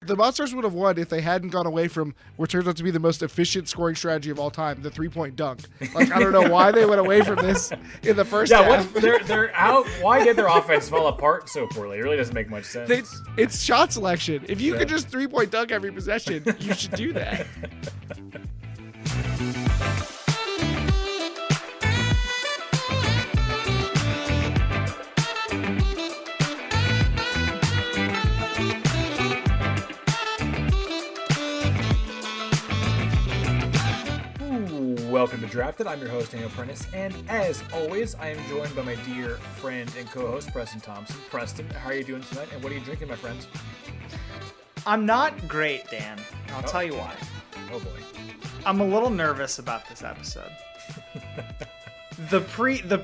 the Monstars would have won if they hadn't gone away from what turns out to be the most efficient scoring strategy of all time, the 3-point dunk. Like, I don't know why they went away from this in the first half. They're out. Why did their offense fall apart so poorly? It really doesn't make much sense. It's shot selection. If you could just 3-point dunk every possession, you should do that. Welcome to Drafted. I'm your host, Daniel Prentice, and as always, I am joined by my dear friend and co-host, Preston Thompson. Preston, how are you doing tonight, and what are you drinking, my friends? I'm not great, Dan. I'll tell you why. Oh, boy. I'm a little nervous about this episode. The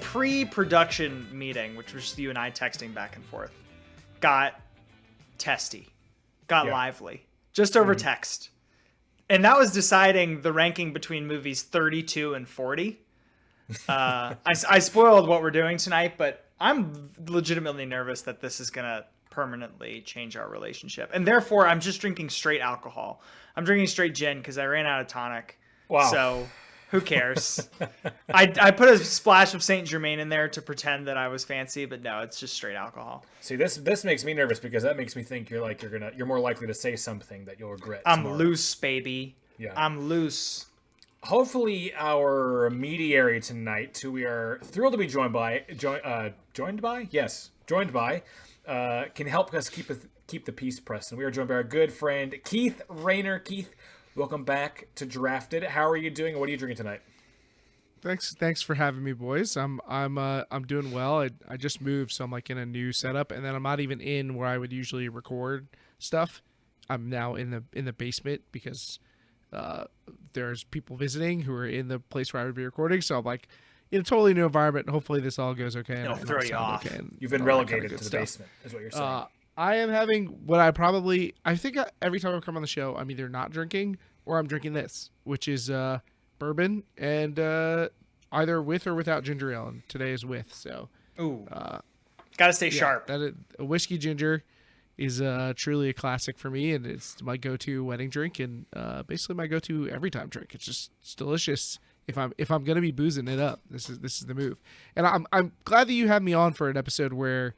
pre-production meeting, which was just you and I texting back and forth, got testy, got lively, just over text. And that was deciding the ranking between movies 32 and 40. I spoiled what we're doing tonight, but I'm legitimately nervous that this is going to permanently change our relationship. And therefore, I'm just drinking straight alcohol. I'm drinking straight gin because I ran out of tonic. Wow. So who cares? I put a splash of Saint Germain in there to pretend that I was fancy, but no, it's just straight alcohol. See, this makes me nervous because that makes me think you're more likely to say something that you'll regret. I'm tomorrow. loose, baby. Yeah. I'm loose. Hopefully, our mediary tonight, who we are thrilled to be joined by, can help us keep the peace, Preston. We are joined by our good friend Keith Raynor. Keith, welcome back to Drafted. How are you doing, and what are you drinking tonight? Thanks for having me, boys. I'm doing well. I just moved, so I'm like in a new setup, and then I'm not even in where I would usually record stuff. I'm now in the basement because there's people visiting who are in the place where I would be recording. So I'm like in a totally new environment. Hopefully this all goes okay. It'll throw you off. Okay, You've been relegated to the basement, is what you're saying. I am having what I think every time I come on the show, I'm either not drinking or I'm drinking this, which is bourbon and either with or without ginger ale. And today is with. So, gotta stay sharp. A whiskey ginger is truly a classic for me, and it's my go-to wedding drink, and basically my go-to every time drink. It's delicious. If I'm gonna be boozing it up, this is the move. And I'm glad that you have me on for an episode where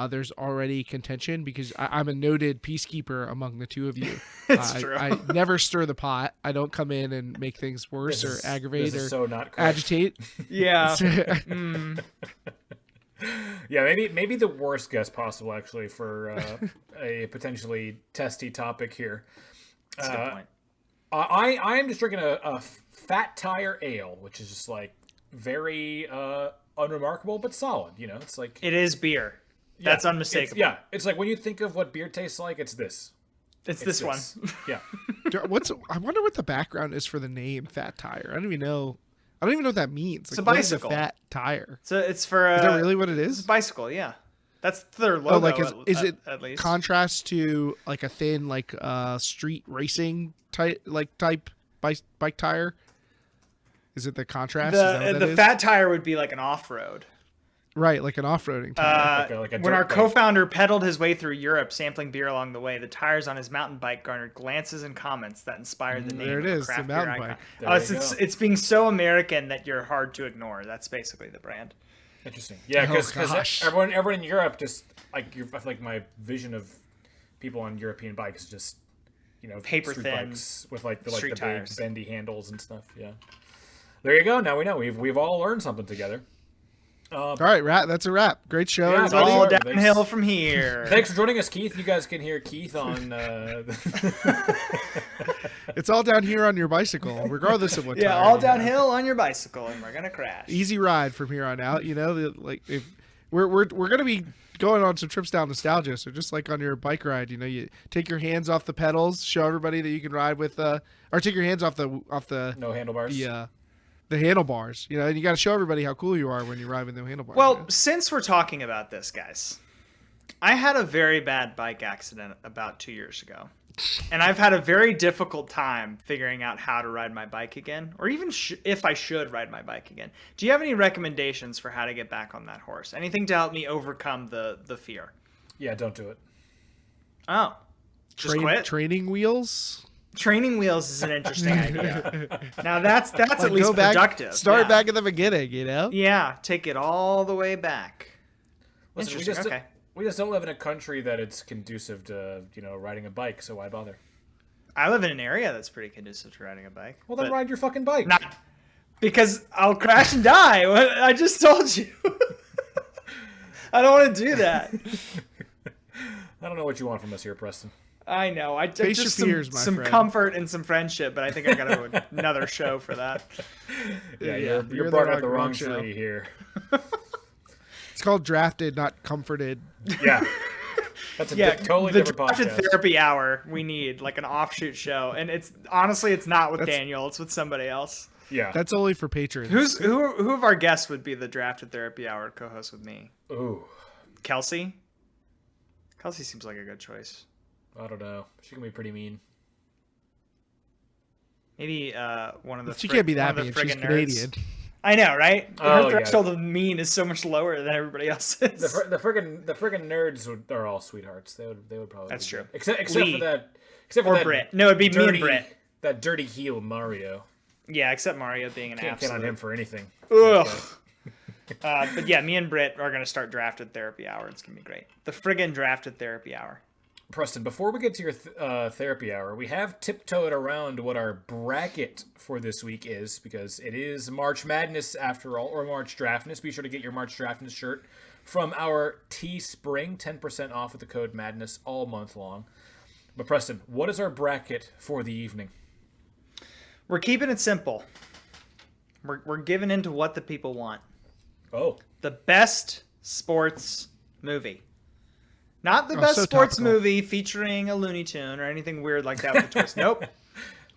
there's already contention, because I'm a noted peacekeeper among the two of you. It's true. I never stir the pot. I don't come in and make things worse or aggravate or so not agitate. Yeah. Yeah, maybe the worst guess possible, actually, for a potentially testy topic here. That's a good point. I am just drinking a Fat Tire Ale, which is just like very unremarkable but solid. You know, it's like it is beer. That's unmistakable. It's like when you think of what beer tastes like, it's this. It's this one. Yeah. I wonder what the background is for the name Fat Tire. I don't even know what that means. It's a bicycle. What is a fat tire? So it's for. Is that really what it is? It's a bicycle. Yeah, that's their logo. Is it at least contrast to like a thin street racing type bike tire? Is it the contrast? The fat tire would be like an off-road. Right, like an off-roading tire. When our co-founder pedaled his way through Europe sampling beer along the way, the tires on his mountain bike garnered glances and comments that inspired the name there it of is, a craft the mountain beer bike. icon. It's being so American that you're hard to ignore. That's basically the brand. Interesting. Yeah, because everyone in Europe just I feel like my vision of people on European bikes is just paper street thin bikes with the big tires. bendy handles and stuff. Yeah. There you go. Now we know we've all learned something together. All right, that's a wrap. Great show. Yeah, it's all downhill from here. Thanks for joining us, Keith. You guys can hear Keith on. It's all down here on your bicycle, regardless of what. Yeah, all downhill on your bicycle, and we're gonna crash. Easy ride from here on out. We're gonna be going on some trips down nostalgia. So just like on your bike ride, you take your hands off the pedals, show everybody that you can ride with, or take your hands off the no handlebars. The handlebars, and you got to show everybody how cool you are when you ride with no handlebars. Well, since we're talking about this, guys, I had a very bad bike accident about 2 years ago, and I've had a very difficult time figuring out how to ride my bike again, or even if I should ride my bike again. Do you have any recommendations for how to get back on that horse? Anything to help me overcome the fear? Yeah, don't do it. Oh. Just quit? Training wheels. Training wheels is an interesting idea. Now that's at least go back, productive. Start back at the beginning, Yeah, take it all the way back. Listen, Interesting. we just don't live in a country that it's conducive to, riding a bike, so why bother? I live in an area that's pretty conducive to riding a bike. Well, then ride your fucking bike. Not because I'll crash and die. I just told you. I don't want to do that. I don't know what you want from us here, Preston. I know. I Face just your fears, some friend. comfort and some friendship, but I think I got to do another show for that. Yeah, you're you're barking up the wrong show. tree here. It's called Drafted, not Comforted. Yeah. That's a totally different the Drafted podcast. Therapy Hour we need, like an offshoot show. And it's not with Daniel, it's with somebody else. Yeah. That's only for patrons. Who of our guests would be the Drafted Therapy Hour co-host with me? Ooh. Kelsey? Kelsey seems like a good choice. I don't know. She can be pretty mean. Maybe one of the She can't be that one of mean. the She's friggin' Canadian. nerds. I know, right? Oh, Her threshold of mean is so much lower than everybody else's. The friggin' nerds are all sweethearts. They would probably. That's be true. good. Except Lee. for that. Except for Or that Brit. No, it'd be me dirty, and Brit. That dirty heel Mario. Yeah, except Mario being an Can't absolute. count on him for anything. Ugh. But yeah, me and Britt are going to start Drafted Therapy Hour. It's going to be great. The friggin' Drafted Therapy Hour. Preston, before we get to your therapy hour, we have tiptoed around what our bracket for this week is, because it is March Madness after all, or March Draftness. Be sure to get your March Draftness shirt from our Teespring, 10% off with the code MADNESS all month long. But Preston, what is our bracket for the evening? We're keeping it simple. We're giving into what the people want. Oh. The best sports movie. Not the best so sports topical. movie featuring a Looney Tune or anything weird like that with a twist. Nope.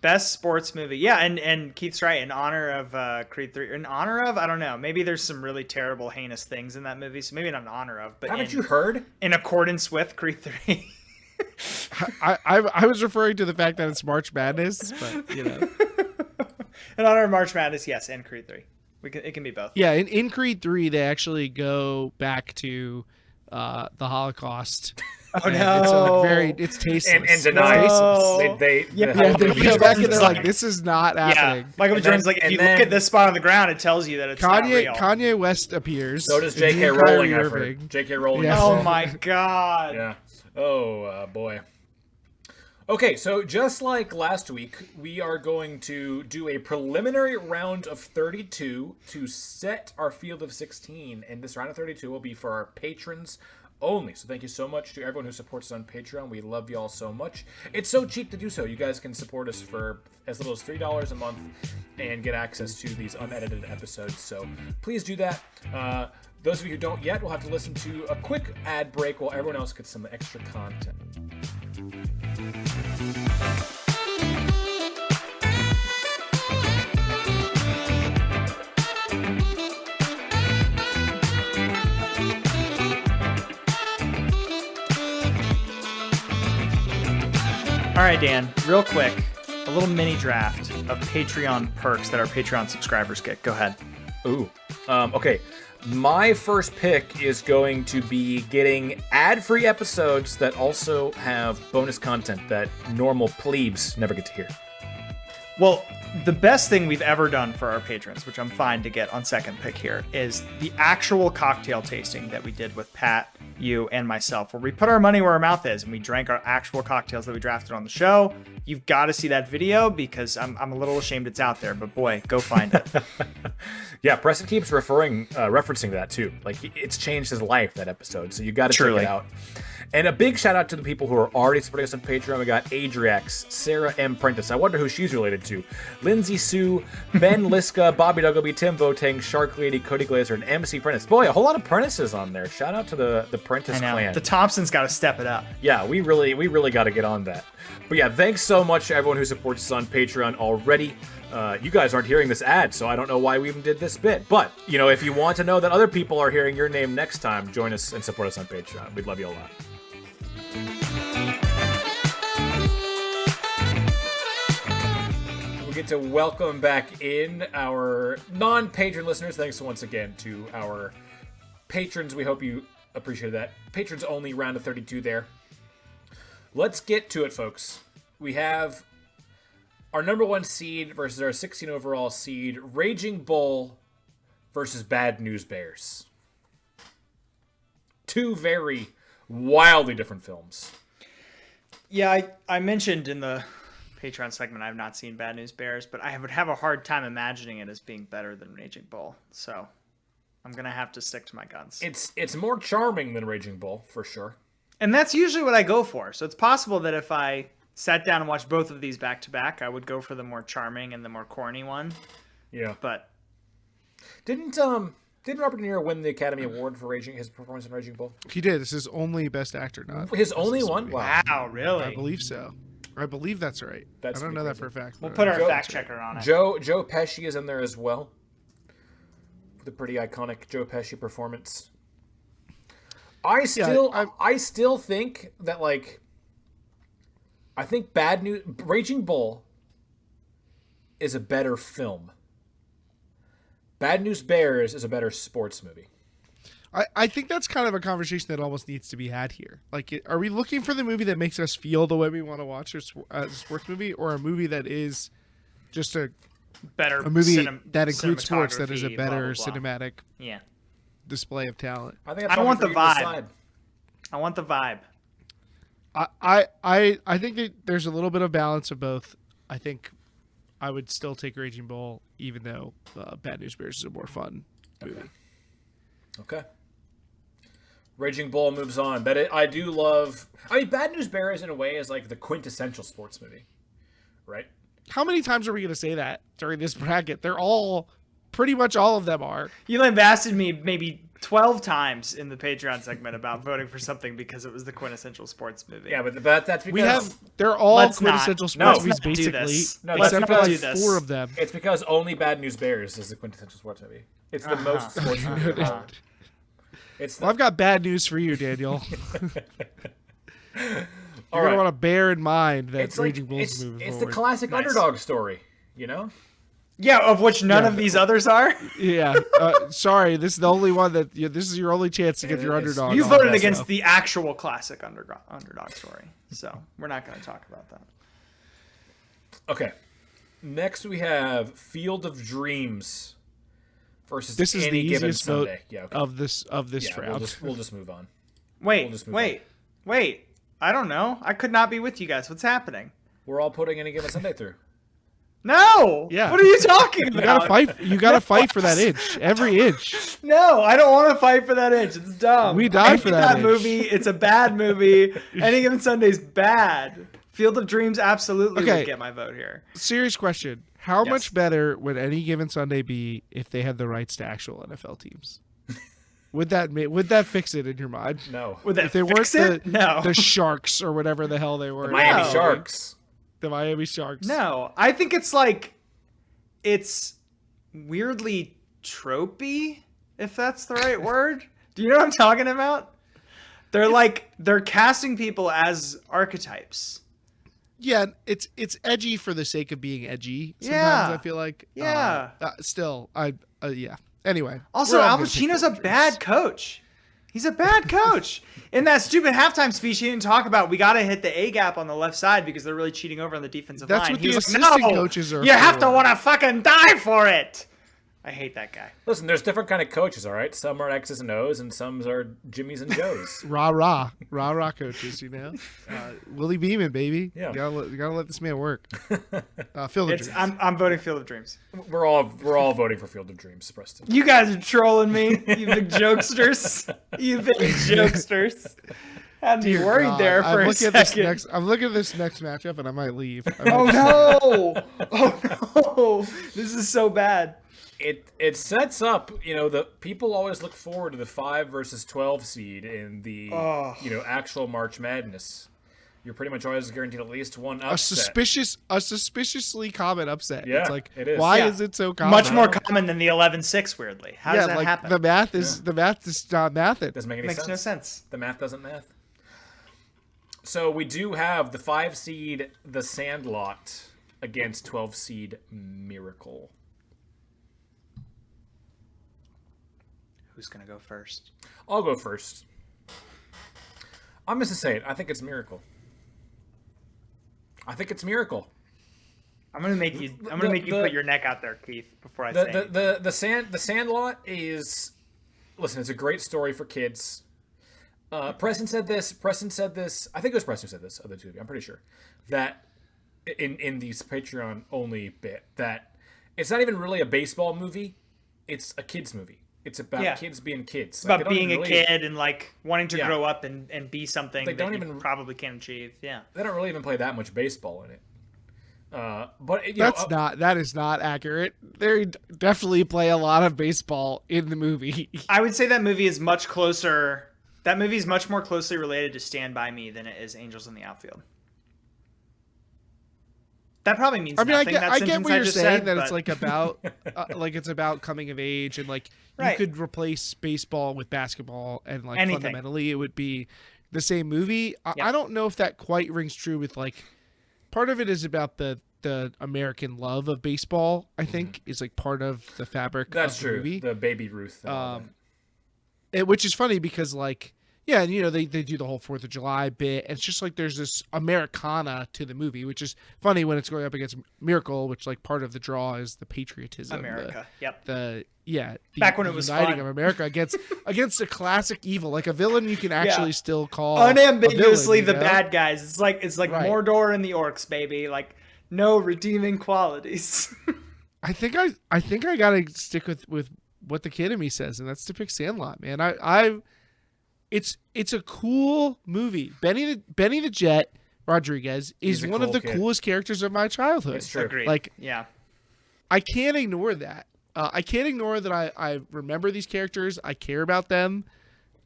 Best sports movie. Yeah, and Keith's right. In honor of Creed 3. In honor of? I don't know. Maybe there's some really terrible, heinous things in that movie, so maybe not in honor of. But Haven't you heard? In accordance with Creed 3. I was referring to the fact that it's March Madness, but In honor of March Madness, yes, and Creed 3. It can be both. Yeah, in Creed 3 they actually go back to the Holocaust. Oh and no! It's tasteless. And deny. No. They They Michael go back and Jordan's they're like, like- "This is not Yeah, happening." Michael B. Jordan's like, if and you then- look at this spot on the ground, it tells you that it's not real. Kanye West appears. So does and J.K. Kyrie Rowling. I've Irving. heard. J.K. Rowling. Yeah. Oh my god! Yeah. Oh, boy. Okay, so just like last week, we are going to do a preliminary round of 32 to set our field of 16. And this round of 32 will be for our patrons only. So thank you so much to everyone who supports us on Patreon. We love you all so much. It's so cheap to do so. You guys can support us for as little as $3 a month and get access to these unedited episodes. So please do that. Those of you who don't yet will have to listen to a quick ad break while everyone else gets some extra content. All right, Dan, real quick, a little mini draft of Patreon perks that our Patreon subscribers get. Go ahead. Ooh. Okay. My first pick is going to be getting ad-free episodes that also have bonus content that normal plebes never get to hear. Well, the best thing we've ever done for our patrons, which I'm fine to get on second pick here, is the actual cocktail tasting that we did with Pat, you, and myself, where we put our money where our mouth is and we drank our actual cocktails that we drafted on the show. You've got to see that video because I'm a little ashamed it's out there, but boy, go find it. Yeah, Preston keeps referencing that too. Like, it's changed his life, that episode, so you got to check Truly. it out. And a big shout out to the people who are already supporting us on Patreon. We got Adriax, Sarah M. Prentice. I wonder who she's related to. Lindsay Sue, Ben Liska, Bobby Duggleby, Tim Votang, Shark Lady, Cody Glazer, and MC Prentice. Boy, a whole lot of Prentices on there. Shout out to the Prentice I know. clan. The Thompsons got to step it up. Yeah, we really got to get on that. But yeah, thanks so much to everyone who supports us on Patreon already. You guys aren't hearing this ad, so I don't know why we even did this bit. But, if you want to know that other people are hearing your name next time, join us and support us on Patreon. We'd love you a lot. We get to welcome back in our non-patron listeners. Thanks once again to our patrons. We hope you appreciate that. Patrons only, round of 32 there. let's get to it, folks. We have our number 1 seed versus our 16 overall seed, Raging Bull versus Bad News Bears. Two very wildly different films. Yeah, I mentioned in the Patreon segment I have not seen Bad News Bears, but I would have a hard time imagining it as being better than Raging Bull. So I'm going to have to stick to my guns. It's more charming than Raging Bull, for sure. And that's usually what I go for. So it's possible that if I sat down and watched both of these back to back, I would go for the more charming and the more corny one. Yeah. But didn't Robert De Niro win the Academy Award for his performance in Raging Bull? He did. It's his only Best Actor nod. His only one? Wow. wow, really? I believe so. I believe that's right. I don't know that for a fact. We'll but put our Joe- fact checker on it. Joe Pesci is in there as well. With a pretty iconic Joe Pesci performance. I still think that, like, I think Raging Bull is a better film. Bad News Bears is a better sports movie. I think that's kind of a conversation that almost needs to be had here. Like, are we looking for the movie that makes us feel the way we want to watch a sports movie, or a movie that is just a movie that includes sports that is a better cinematic display of talent? I think that's I want the vibe. Decide. I want the vibe. I think that there's a little bit of balance of both. I think I would still take Raging Bull, even though Bad News Bears is a more fun movie. Okay. Raging Bull moves on, but I do love. I mean, Bad News Bears in a way is like the quintessential sports movie, right? How many times are we going to say that during this bracket? They're all, pretty much all of them are. You lambasted me maybe 12 times in the Patreon segment about voting for something because it was the quintessential sports movie. Yeah, but that's because they're all Let's quintessential not. sports movies, basically, No, except for not like do this. 4 of them. it's because only Bad News Bears is the quintessential sports movie. It's the most sports movie. It's Well, I've got bad news for you, Daniel. You're going to want to bear in mind that Raging Bull's moving it's forward. the classic underdog story, you know? Yeah, of which none of these others are. Yeah. Sorry, this is the only one that this is your only chance to get your underdog. You on. voted against the actual classic underdog story, so we're not going to talk about that. Okay. Next we have Field of Dreams versus This is Any the Given easiest vote Sunday. Yeah, okay. of this round. We'll just move on. Wait, just move wait. I don't know. I could not be with you guys. What's happening? We're all putting Any Given Sunday through. No. Yeah. What are you talking about? You gotta fight. You gotta fight for that inch, every inch. No, I don't want to fight for that inch. It's dumb. We died for that inch. movie. It's a bad movie. Any Given Sunday's bad. Field of Dreams absolutely would get my vote here. Serious question: how Yes. much better would Any Given Sunday be if they had the rights to actual NFL teams? Would that fix it in your mind? No. Would that If they fix weren't it? No. the Sharks or whatever the hell they were, Miami No. Sharks. the Miami Sharks. No, I think it's weirdly tropey, if that's the right word. Do you know what I'm talking about? They're casting people as archetypes. Yeah, it's edgy for the sake of being edgy. Sometimes Yeah. I feel like. Yeah. Still, yeah. Anyway. Also, we're all Al gonna take Pacino's a Field of bad coach. He's a bad coach. In that stupid halftime speech, he didn't talk about we got to hit the A gap on the left side because they're really cheating over on the defensive That's line. what He the was like, assistant "No, coaches are You have for." to want to fucking die for it. I hate that guy. Listen, there's different kind of coaches, all right? Some are X's and O's, and some are Jimmys and Joes. Rah coaches, you know. Willie Beeman, baby. Yeah. You gotta let this man work. Field of Dreams. I'm voting Field of Dreams. We're all voting for Field of Dreams, Preston. You guys are trolling me, you big jokesters. You big jokesters. Had me Dear worried God, there for a second. I'm looking at this next matchup, and I might leave. Oh no! Oh no! This is so bad. It sets up, the people always look forward to the 5 versus 12 seed in the actual March Madness. You're pretty much always guaranteed at least one upset. A suspiciously common upset. Yeah, it's like, it is. why Yeah. is it so common? Much more common than the 11-6, weirdly. How does that happen? the math is not mathing. Doesn't make any Makes sense. no sense. The math doesn't math. So we do have the 5 seed, the Sandlot, against 12 seed Miracle. Who's gonna go first? I'll go first. I'm just gonna say it. I think it's Miracle. I think it's Miracle. I'm gonna make you put your neck out there, Keith, before I say the Sandlot is. Listen, it's a great story for kids. Preston said this. I think it was Preston who said this. Other two, I'm pretty sure that in these Patreon only bit that it's not even really a baseball movie. It's a kids movie. It's about kids being kids. It's about being a kid and like wanting to grow up and be something they don't that even you probably can't achieve. Yeah, they don't really even play that much baseball in it. But that is not accurate. They definitely play a lot of baseball in the movie. I would say that movie is much closer. That movie is much more closely related to Stand By Me than it is Angels in the Outfield. That probably means nothing. I get what you're saying. It's like about it's about coming of age and like you could replace baseball with basketball and like fundamentally it would be the same movie. I don't know if that quite rings true with like. Part of it is about the American love of baseball, I think, is like part of the fabric of the movie. The Baby Ruth. Which is funny because like, yeah, and they do the whole 4th of July bit. And it's just like there's this Americana to the movie, which is funny when it's going up against Miracle, which like part of the draw is the patriotism. America, back when it was uniting fun. of America against a classic evil, like a villain you can actually still call unambiguously a villain, the bad guys. It's like Mordor and the orcs, baby. Like no redeeming qualities. I think I gotta stick with what the kid in me says, and that's to pick Sandlot, man. It's a cool movie. Benny the Jet Rodriguez is one of the coolest characters of my childhood. It's true. Agreed. Like, yeah, I can't ignore that. I can't ignore that I remember these characters. I care about them.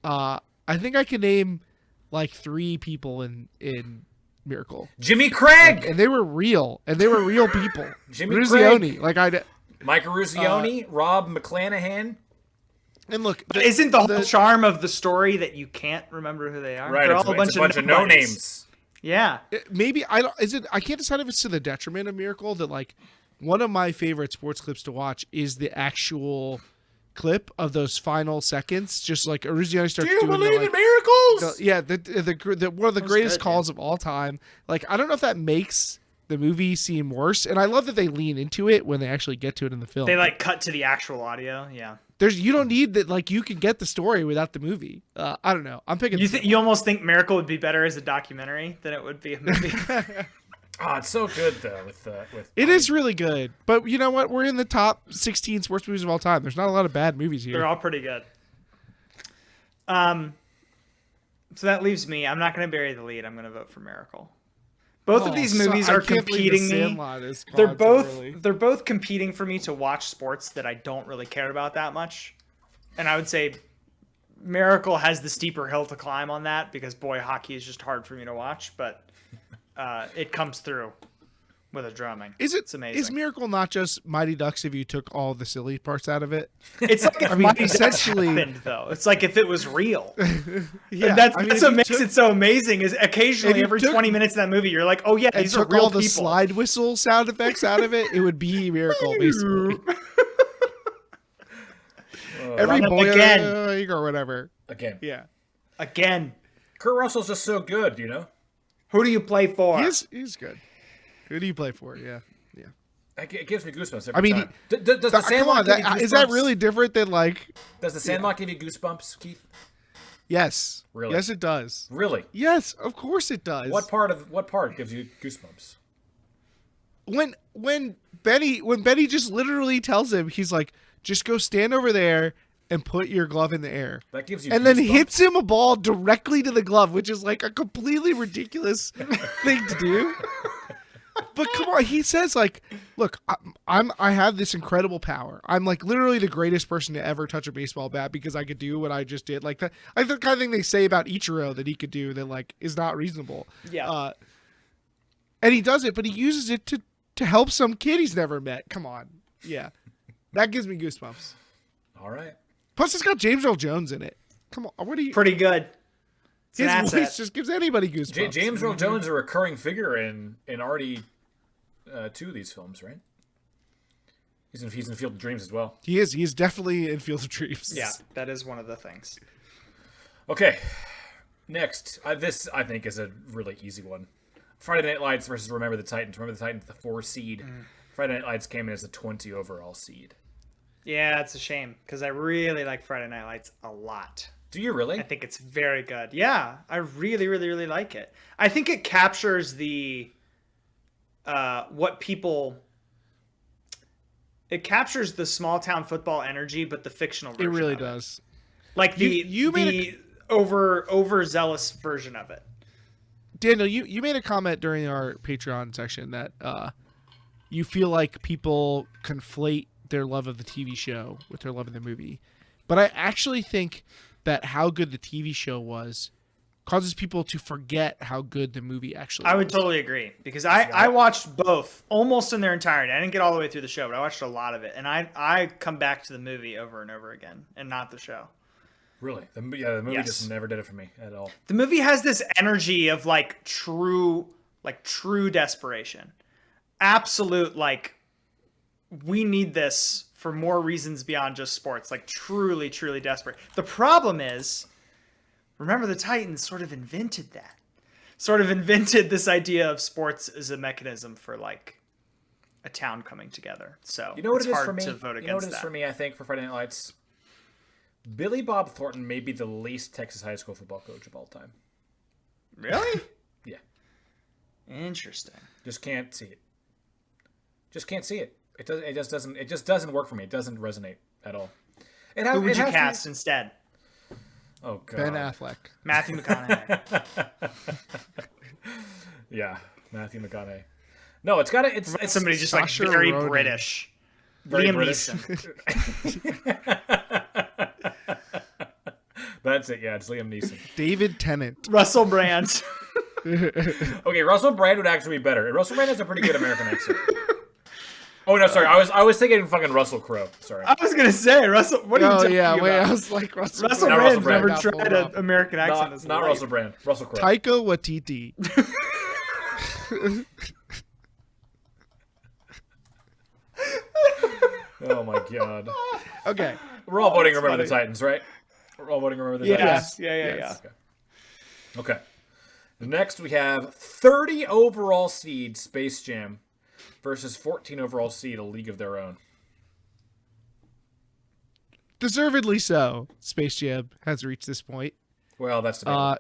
I think I can name like 3 people in Miracle. Jimmy Craig! And they were real. And they were real people. Jimmy Ruzioni. Craig. Mike Ruzioni. Rob McClanahan. And look, isn't the whole charm of the story that you can't remember who they are? Right, They're it's all a bunch of no names. Yeah. Maybe I can't decide if it's to the detriment of Miracle that like one of my favorite sports clips to watch is the actual clip of those final seconds. Just like Ruzioni starts doing. Do you believe in miracles? The one of the greatest calls of all time. Like I don't know if that makes the movie seem worse, and I love that they lean into it when they actually get to it in the film. They like cut to the actual audio. Yeah. You don't need that. Like you can get the story without the movie. I don't know. I'm picking. You almost think Miracle would be better as a documentary than it would be a movie. Oh, it's so good though. It is really good, but you know what? We're in the top 16 sports movies of all time. There's not a lot of bad movies here. They're all pretty good. So that leaves me. I'm not going to bury the lead. I'm going to vote for Miracle. Both of these movies are competing me. They're both competing for me to watch sports that I don't really care about that much. And I would say Miracle has the steeper hill to climb on that because boy, hockey is just hard for me to watch, but it comes through with a drumming. It's amazing. Is Miracle not just Mighty Ducks if you took all the silly parts out of it? It's like if Mighty Ducks happened, though. It's like if it was real. Yeah, that's what makes it so amazing. Is occasionally every 20 minutes of that movie, you're like, oh yeah, these are real all people. The slide whistle sound effects out of it, it would be Miracle basically. Every boy again or whatever. Again. Yeah. Again. Kurt Russell's just so good, you know. Who do you play for? He's good. Who do you play for? Yeah. It gives me goosebumps every time. Does the Sandlot give you goosebumps? Is that really different than like... Does the Sandlot give you goosebumps, Keith? Yes. Really? Yes, it does. Really? Yes, of course it does. What part gives you goosebumps? When Benny just literally tells him, he's like, just go stand over there and put your glove in the air. That gives you and goosebumps. Then hits him a ball directly to the glove, which is like a completely ridiculous thing to do. But come on, he says like, look, I have this incredible power. I'm like literally the greatest person to ever touch a baseball bat because I could do what I just did. Like that, I the kind of thing they say about Ichiro that he could do that like is not reasonable. Yeah. And he does it, but he uses it to help some kid he's never met. Come on. Yeah. That gives me goosebumps. All right. Plus it's got James Earl Jones in it. Come on. What are you? Pretty good. His voice just gives anybody goosebumps. James Earl Jones is a recurring figure in already 2 of these films, right? He's in Field of Dreams as well. He is. He is definitely in Field of Dreams. Yeah, that is one of the things. Okay. Next. This, I think, is a really easy one. Friday Night Lights versus Remember the Titans. Remember the Titans, the 4 seed. Friday Night Lights came in as the 20 overall seed. Yeah, it's a shame because I really like Friday Night Lights a lot. Do you really? I think it's very good. Yeah, I really, really, really like it. I think it captures the what people. It captures the small town football energy, but the fictional version. It really of does. Like the overzealous version of it. Daniel, you made a comment during our Patreon section that you feel like people conflate their love of the TV show with their love of the movie. But I actually think that how good the TV show was causes people to forget how good the movie actually was. I would totally agree because I watched both almost in their entirety. I didn't get all the way through the show, but I watched a lot of it. And I come back to the movie over and over again and not the show. Really? The movie just never did it for me at all. The movie has this energy of like true desperation. Absolute, like, we need this for more reasons beyond just sports. Like, truly, truly desperate. The problem is, Remember the Titans sort of invented that. Sort of invented this idea of sports as a mechanism for, like, a town coming together. So, you know what it's it is hard for me? to vote You know what against it is that. for me, I think, for Friday Night Lights? Billy Bob Thornton may be the least Texas high school football coach of all time. Really? Yeah. Interesting. Just can't see it. Just can't see it. It just doesn't work for me. It doesn't resonate at all. Who would you cast instead? Oh god. Ben Affleck. Matthew McConaughey. Yeah, Matthew McConaughey. No, it's Somebody just Saoirse like very Ronan. British. Very Liam British. Neeson. That's it. Yeah, it's Liam Neeson. David Tennant. Russell Brand. Okay, Russell Brand would actually be better. Russell Brand has a pretty good American accent. Oh no, sorry. I was thinking fucking Russell Crowe. Sorry. I was gonna say Russell. What are you talking about? I was like Russell Brand's Brand. never Not tried pulled an off. American accent. in his Not life. Russell Brand. Russell Crowe. Taika Waititi. Oh my god. Okay. We're all voting Remember funny. the Titans, right? We're all voting Remember the Yeah. Titans. Yeah. Okay. Next we have 30 overall seed Space Jam versus 14 overall seed A League of Their Own. Deservedly so. Space Jam has reached this point. Well, that's debatable.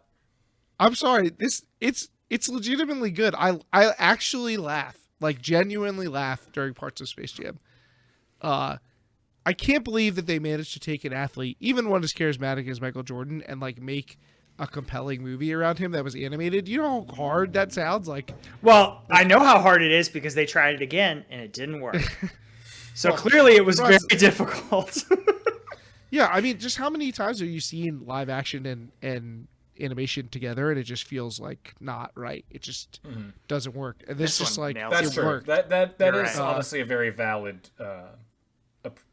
I'm sorry. It's legitimately good. I actually laugh, like genuinely laugh during parts of Space Jam. I can't believe that they managed to take an athlete, even one as charismatic as Michael Jordan, and like make a compelling movie around him that was animated. You know how hard that sounds? Like, Well, I know how hard it is because they tried it again and it didn't work. So clearly it was very difficult. yeah, I mean, just how many times have you seen live action and animation together, and it just feels like not right. It just doesn't work. And this This just one like nails That's it true. worked. That You're is right. honestly a very valid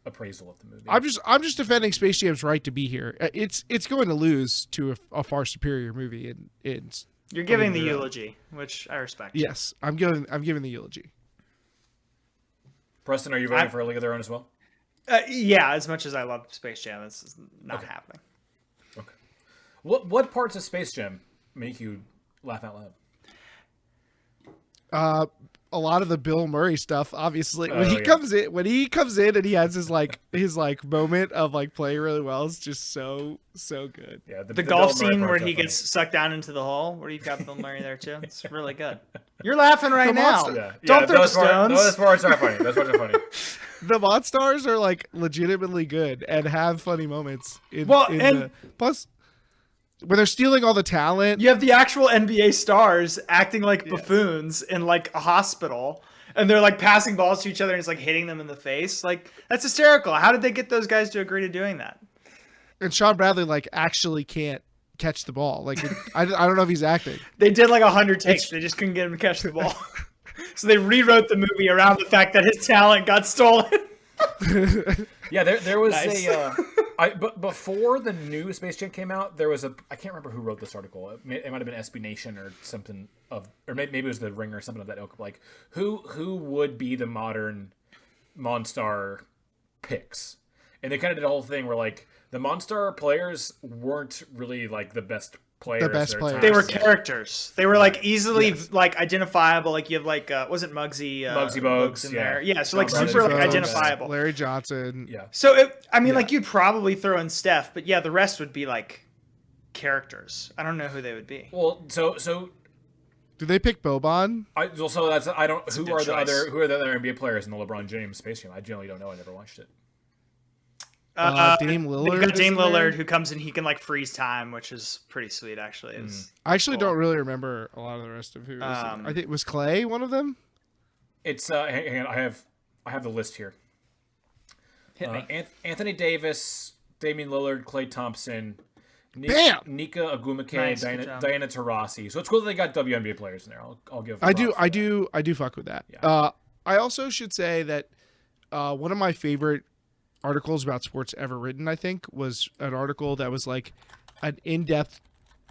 appraisal of the movie. I'm just defending Space Jam's right to be here. It's going to lose to a far superior movie, and it's You're giving the eulogy, which I respect. yes, I'm giving the eulogy. Preston, are you voting for A League of Their Own as well? Yeah, as much as I love Space Jam, this is not happening. Okay. What parts of Space Jam make you laugh out loud? A lot of the Bill Murray stuff, obviously, when Oh, he yeah. comes in and he has his moment of like playing really well, it's just so good. Yeah, The Bill golf Murray scene where parts he are funny. gets sucked down into the hole, where you've got Bill Murray there too. It's really good. You're laughing right now. monster- Don't throw stones. Those parts are funny. Those parts are funny. The Monstars are like legitimately good and have funny moments. Plus, when they're stealing all the talent, You have the actual NBA stars acting like buffoons in like a hospital, and they're like passing balls to each other and it's like hitting them in the face. Like, that's hysterical. How did they get those guys to agree to doing that? and Sean Bradley like actually can't catch the ball. Like I don't know if he's acting. They did like 100 takes. They just couldn't get him to catch the ball. So they rewrote the movie around the fact that his talent got stolen. Yeah, there was Nice. but before the new Space Jam came out, there was I can't remember who wrote this article. It might have been SB Nation or something or maybe it was the Ringer or something of that ilk. Like who would be the modern Monstar picks? And they kind of did a whole thing where like the Monstar players weren't really like the best players. best players. They were Yeah. characters. They were like easily Yes. like identifiable. Like you have like wasn't Muggsy Bogues, in yeah. there? Yeah, so like Muggsy super like Bogues, identifiable. Larry Johnson. Yeah. So I mean, Yeah. like you'd probably throw in Steph, but yeah, the rest would be like characters. I don't know who they would be. Well, so Did they pick Boban? I don't. a Who good are the choice. other NBA players in the LeBron James Space Jam? I generally don't know. I never watched it. Dame Lillard. They've got Dame is in there? Lillard who comes in. He can like freeze time, which is pretty sweet actually. It's I actually Cool. don't really remember a lot of the rest of who. I think was Clay one of them. It's hang on, I have the list here. hit me. Anthony Davis, Damian Lillard, Klay Thompson, Bam! Nika Agumake, Nice, good job. Diana Taurasi. So it's cool that they got WNBA players in there. I'll give. I props for that. I do fuck with that. Yeah. I also should say that one of my favorite articles about sports ever written, I think, was an article that was like an in-depth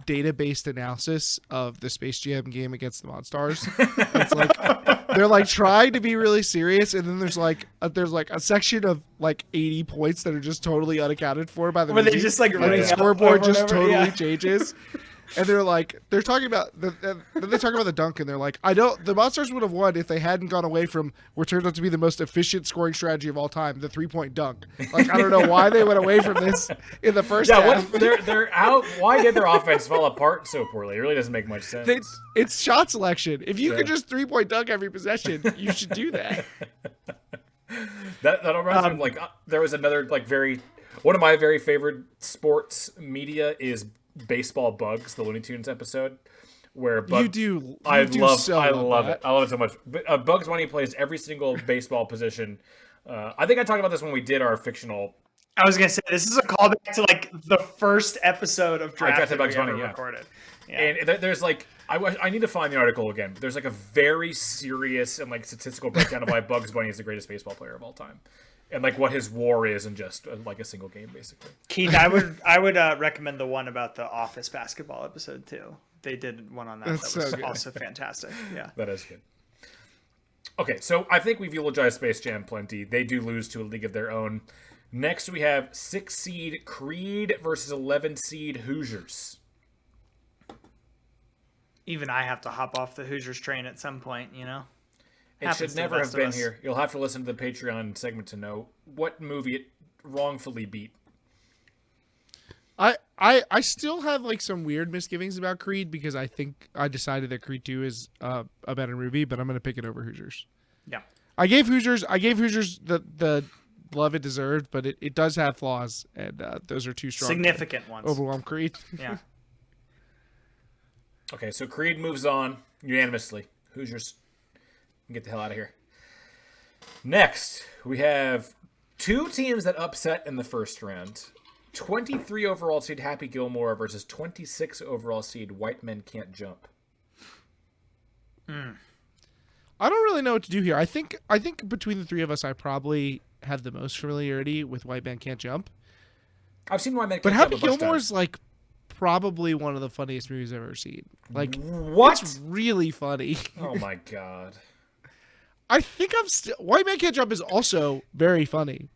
data-based analysis of the Space Jam game against the Monstars. It's like they're like trying to be really serious, and then there's like a section of like 80 points that are just totally unaccounted for by the Where they movie. just like And ring the up scoreboard over and just over, totally yeah. changes. And they're talking about then they talk about the dunk, and they're like, the Monsters would have won if they hadn't gone away from what turned out to be the most efficient scoring strategy of all time, the 3-point dunk. Like, I don't know why they went away from this in the first Yeah, half. they're out. Why did their offense fall apart so poorly? It really doesn't make much sense. It's shot selection. If you could Yeah. just 3-point dunk every possession, you should do that. That reminds me of like there was another like one of my very favorite sports media is Baseball Bugs, the Looney Tunes episode, where I love it. I love it so much. Bugs Bunny plays every single baseball position. I think I talked about this when we did our fictional. I was gonna say this is a callback to like the first episode of Draft Drafted that Bugs we Bunny, ever yeah. recorded. Yeah. And there's like I need to find the article again. There's like a very serious and like statistical breakdown of why Bugs Bunny is the greatest baseball player of all time, and like what his WAR is in just like a single game, basically. Keith, I would recommend the one about the Office basketball episode too. They did one on that. That's that was so good. also fantastic. Yeah. That is good. Okay, so I think we've eulogized Space Jam plenty. They do lose to a league of their own. Next, we have 6 seed Creed versus 11 seed Hoosiers. Even I have to hop off the Hoosiers train at some point, you know? It Happens should to the never best have of been us. here. You'll have to listen to the Patreon segment to know what movie it wrongfully beat. I still have like some weird misgivings about Creed because I think I decided that Creed 2 is a better movie, but I'm going to pick it over Hoosiers. Yeah. I gave Hoosiers the love it deserved, but it does have flaws, and those are too strong. to Significant ones. overwhelm Creed. Yeah. Okay, so Creed moves on unanimously. Hoosiers can get the hell out of here. Next, we have 2 teams that upset in the first round. 23 overall seed Happy Gilmore versus 26 overall seed White Men Can't Jump. I don't really know what to do here. I think between the three of us, I probably have the most familiarity with White Man Can't Jump. I've seen White Men But Can't Happy Jump a bunch of Gilmore times. is like probably one of the funniest movies I've ever seen. Like, What? it's really funny. Oh my god. I think I'm still. White Man Can't Jump is also very funny.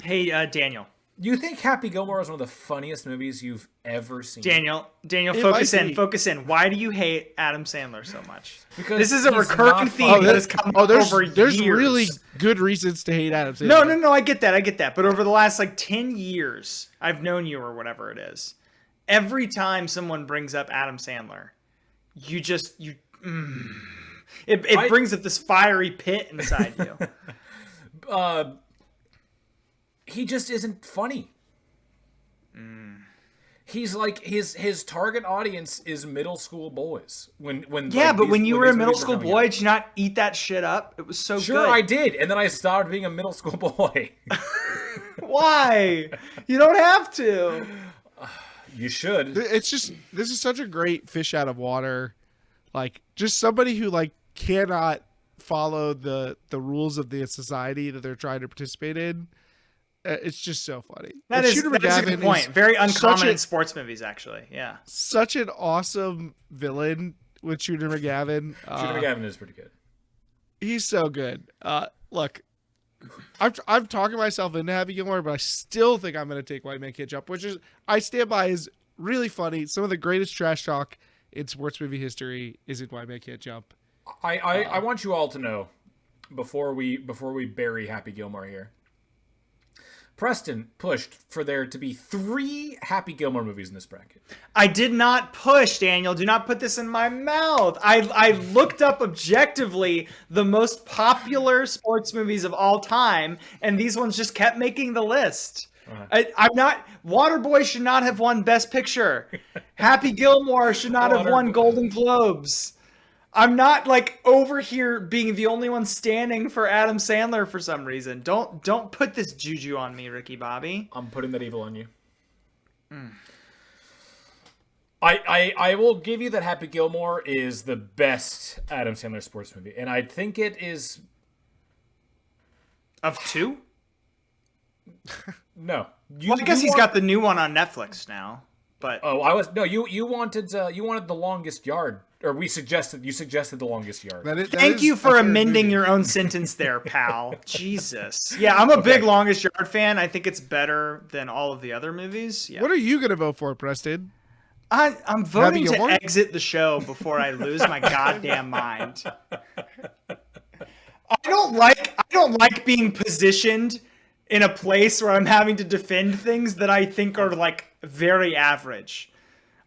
Hey, Daniel. You think Happy Gilmore is one of the funniest movies you've ever seen? Daniel, It focus might in, be. focus in. Why do you hate Adam Sandler so much? Because This is a he's recurring not theme funny. that has come there's over there's years. really good reasons to hate Adam Sandler. No, I get that. But over the last like 10 years, I've known you or whatever it is. Every time someone brings up Adam Sandler, it brings up this fiery pit inside you. He just isn't funny. He's like his target audience is middle school boys. When But when you were a these middle movies school coming boy, out. did you not eat that shit up? It was so Sure, good. I did, and then I stopped being a middle school boy. Why? You don't have to. You should. It's just this is such a great fish out of water, like just somebody who like cannot follow the rules of the society that they're trying to participate in. It's just so funny. That And is Shooter a McGavin good point. is Very uncommon such a- in sports movies, actually. Yeah. Such an awesome villain with Shooter McGavin. Shooter McGavin is pretty good. He's so good. Look, I'm talking myself into Happy Gilmore, but I still think I'm going to take White Man Can't Jump, which is I stand by is really funny. Some of the greatest trash talk in sports movie history is in White Man Can't Jump. I want you all to know before we bury Happy Gilmore here. Preston pushed for there to be 3 Happy Gilmore movies in this bracket. I did not push, Daniel. Do not put this in my mouth. I looked up objectively the most popular sports movies of all time, and these ones just kept making the list. I'm not. Waterboy should not have won Best Picture. Happy Gilmore should not have won Golden Globes. I'm not like over here being the only one standing for Adam Sandler for some reason. Don't put this juju on me, Ricky Bobby. I'm putting that evil on you. I will give you that Happy Gilmore is the best Adam Sandler sports movie, and I think it is. Of 2? No. Well, I guess he's got the new one on Netflix now. But you wanted The Longest Yard, or you suggested The Longest Yard. Thank you for amending your own sentence there, pal. Jesus. Yeah, I'm a big Longest Yard fan. I think it's better than all of the other movies. Yeah. What are you gonna vote for, Preston? I'm voting to exit the show before I lose my goddamn mind. I don't like being positioned in a place where I'm having to defend things that I think are like very average.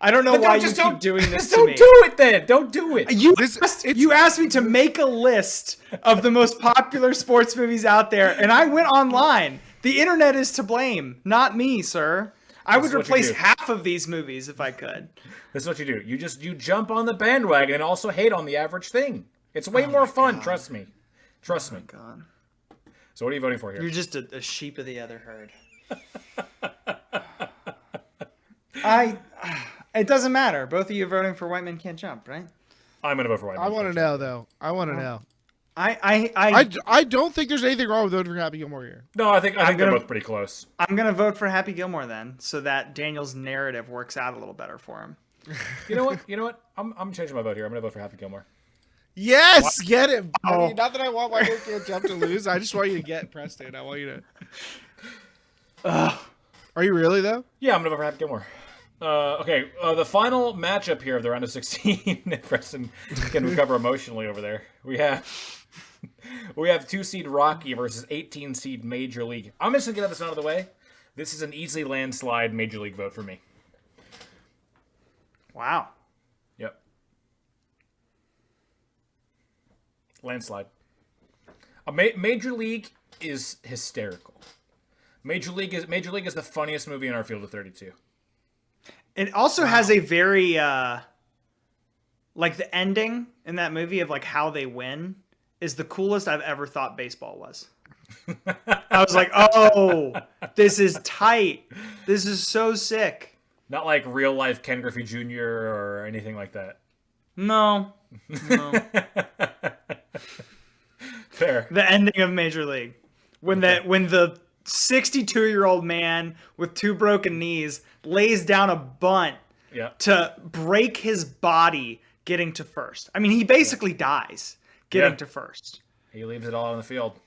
I don't know why you keep doing this to me. Don't do it then. Don't do it. You asked me to make a list of the most popular sports movies out there, and I went online. The internet is to blame, not me, sir. I would replace half of these movies if I could. This is what you do. You jump on the bandwagon and also hate on the average thing. It's way more fun. Trust me. Trust me. God. So what are you voting for here? You're just a sheep of the other herd. It doesn't matter. Both of you are voting for White Men Can't Jump, right? I'm going to vote for White Men. I want to know, though. I want to know. I don't think there's anything wrong with voting for Happy Gilmore here. No, I think they're both pretty close. I'm going to vote for Happy Gilmore then, so that Daniel's narrative works out a little better for him. You know what? I'm changing my vote here. I'm going to vote for Happy Gilmore. Yes, get him. I mean, not that I want White Man Can't Jump to lose. I just want you to get Preston. I want you to. Are you really though? Yeah, I'm gonna vote for Happy Gilmore. Okay, the final matchup here of the round of 16. If Preston can recover emotionally over there, we have 2-seed Rocky versus 18-seed Major League. I'm just gonna get this out of the way. This is an easily landslide Major League vote for me. Wow. Yep. Landslide. Major League is hysterical. Major League is the funniest movie in our field of 32. It also has a very like the ending in that movie of like how they win is the coolest I've ever thought baseball was. I was like, "Oh, this is tight. This is so sick." Not like real life Ken Griffey Jr. or anything like that. No. Fair. The ending of Major League. When the 62-year-old man with 2 broken knees lays down a bunt to break his body getting to first. I mean, he basically dies getting to first. He leaves it all on the field.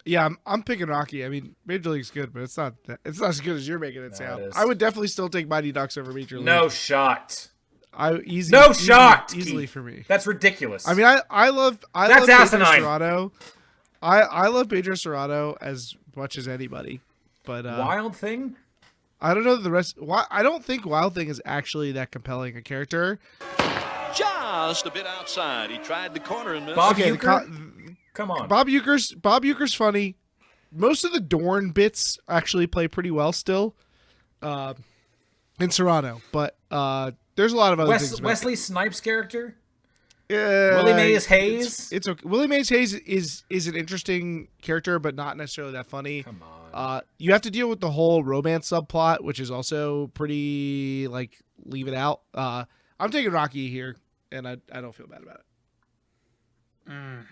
Yeah, I'm picking Rocky. I mean, Major League's good, but it's not as good as you're making it sound. I would definitely still take Mighty Ducks over Major League. No shot. Easily for me. That's ridiculous. I mean, I love asinine. Pedro Serrano. I love Pedro Serrano as much as anybody, but Wild Thing. I don't know the rest. I don't think Wild Thing is actually that compelling a character. Just a bit outside. He tried the corner and missed. Bob Uecker? Come on. Bob Uecker's funny. Most of the Dorn bits actually play pretty well still in Serrano, but there's a lot of other things. Wesley Snipes' character? Willie Mays Hayes? It's okay. Willie Mays Hayes is an interesting character, but not necessarily that funny. Come on. You have to deal with the whole romance subplot, which is also pretty, like, leave it out. I'm taking Rocky here, and I don't feel bad about it.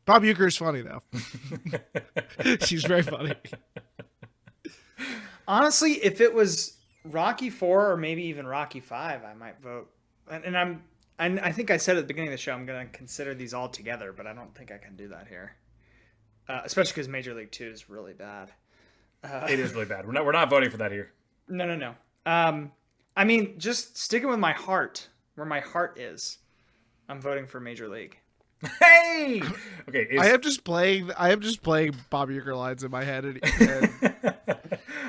Bob Uecker is funny, though. She's very funny. Honestly, if it was Rocky 4 or maybe even Rocky 5, I might vote. And I think I said at the beginning of the show I'm going to consider these all together, but I don't think I can do that here. Especially because Major League 2 is really bad. It is really bad. We're not voting for that here. No. I mean, just sticking with my heart, where my heart is. I'm voting for Major League. Hey. Okay. I am just playing Bob Uecker lines in my head, and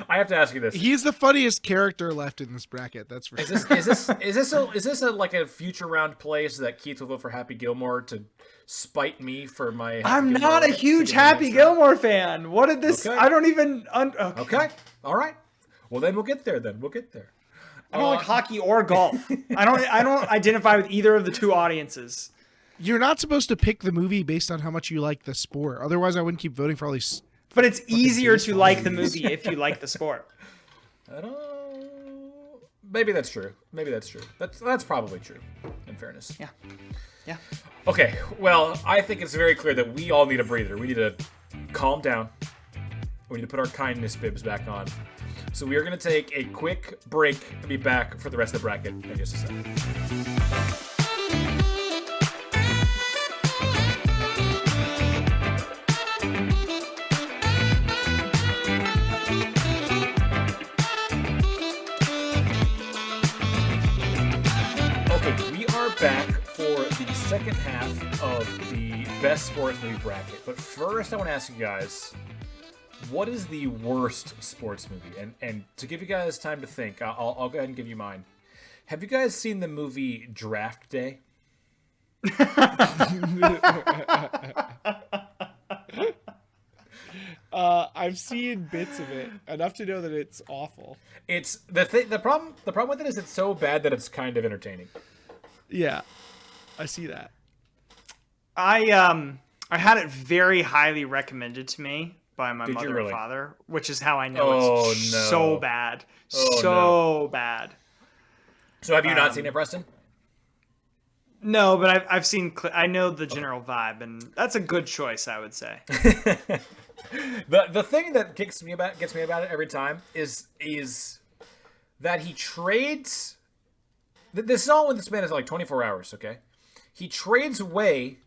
I have to ask you this. he's the funniest character left in this bracket. That's for sure. Is this like a future round play so that Keith will vote for Happy Gilmore to spite me for my? Happy I'm Gilmore not a huge to get Happy next round? Gilmore fan. What did this? Okay. I don't even. Okay. All right. Well, then we'll get there. I don't like hockey or golf. I don't identify with either of the two audiences. You're not supposed to pick the movie based on how much you like the sport. Otherwise, I wouldn't keep voting for all these. But it's easier to baseball like the movies. movie if you like the sport. I don't. Maybe that's true. That's probably true. In fairness. Yeah. Okay. Well, I think it's very clear that we all need a breather. We need to calm down. We need to put our kindness bibs back on. So we are going to take a quick break and be back for the rest of the bracket in just a second. Okay, we are back for the second half of the best sports movie bracket. But first, I want to ask you guys, what is the worst sports movie? And to give you guys time to think, I'll go ahead and give you mine. Have you guys seen the movie Draft Day? I've seen bits of it enough to know that it's awful. It's the problem with it is it's so bad that it's kind of entertaining. Yeah, I see that. I had it very highly recommended to me by my Did you mother really? and father, which is how I know Oh, it's no. so bad. Oh, so bad. So have you not seen it, Preston? No, but I've seen. I know the general vibe, and that's a good choice, I would say. The thing that gets me about it every time is that he trades. This is all in the span of like 24 hours. Okay, he trades away.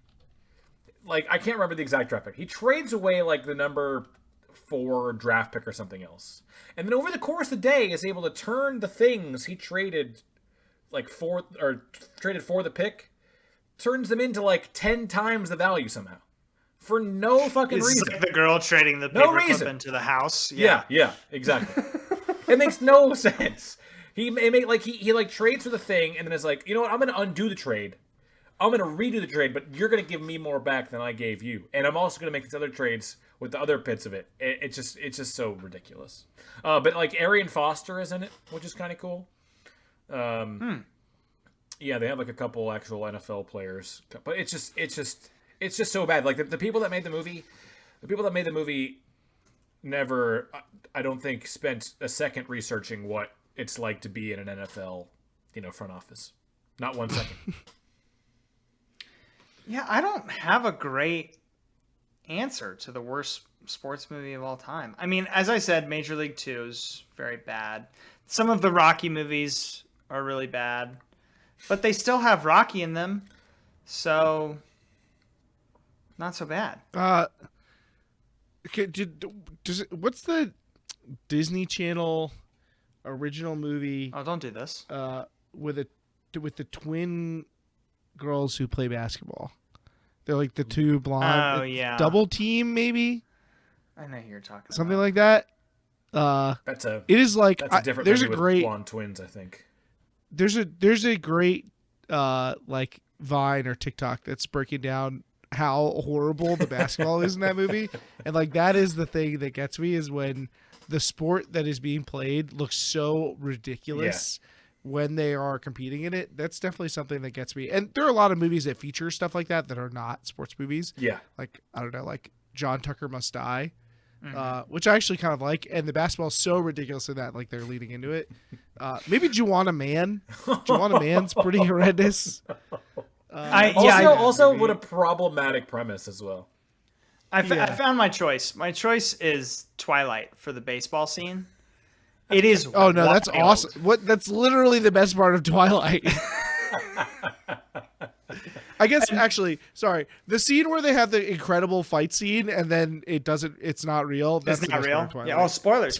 Like I can't remember the exact draft pick. He trades away like the number 4 draft pick or something else, and then over the course of the day is able to turn the things he traded, traded for the pick, turns them into like 10 times the value somehow. For no fucking It's reason. like the girl trading the No paperclip reason. into the house. Yeah, exactly. It makes no sense. He trades for the thing and then is like, you know what? I'm gonna undo the trade. I'm gonna redo the trade, but you're gonna give me more back than I gave you, and I'm also gonna make these other trades with the other bits of it. It's just so ridiculous. But like Arian Foster is in it, which is kind of cool. Yeah, they have like a couple actual NFL players, but it's just so bad. Like the people that made the movie, never, I don't think, spent a second researching what it's like to be in an NFL, front office. Not 1 second. Yeah, I don't have a great answer to the worst sports movie of all time. I mean, as I said, Major League 2 is very bad. Some of the Rocky movies are really bad, but they still have Rocky in them, so not so bad. Okay, what's the Disney Channel original movie Oh, don't do this. with the twin girls who play basketball? They're like the two blonde. Oh, yeah. Double Team, maybe I know who you're talking something about. like that. It is like That's a different there's movie a with great blonde twins, I think. there's a great like Vine or TikTok that's breaking down how horrible the basketball is in that movie, and like that is the thing that gets me is when the sport that is being played looks so ridiculous when they are competing in it. That's definitely something that gets me. And there are a lot of movies that feature stuff like that are not sports movies. Yeah. Like I don't know, like John Tucker Must Die. Which I actually kind of like, and the basketball is so ridiculous in that, like they're leading into it. Maybe Juwanna Man. Juwanna Man's pretty horrendous. Also, what a problematic premise as well. I found my choice. My choice is Twilight for the baseball scene. It is. Oh no, that's wild. awesome! That's literally the best part of Twilight. I guess actually, sorry, the scene where they have the incredible fight scene and then it's not real. That's It's the not best real. part of Twilight. Yeah. Oh, spoilers.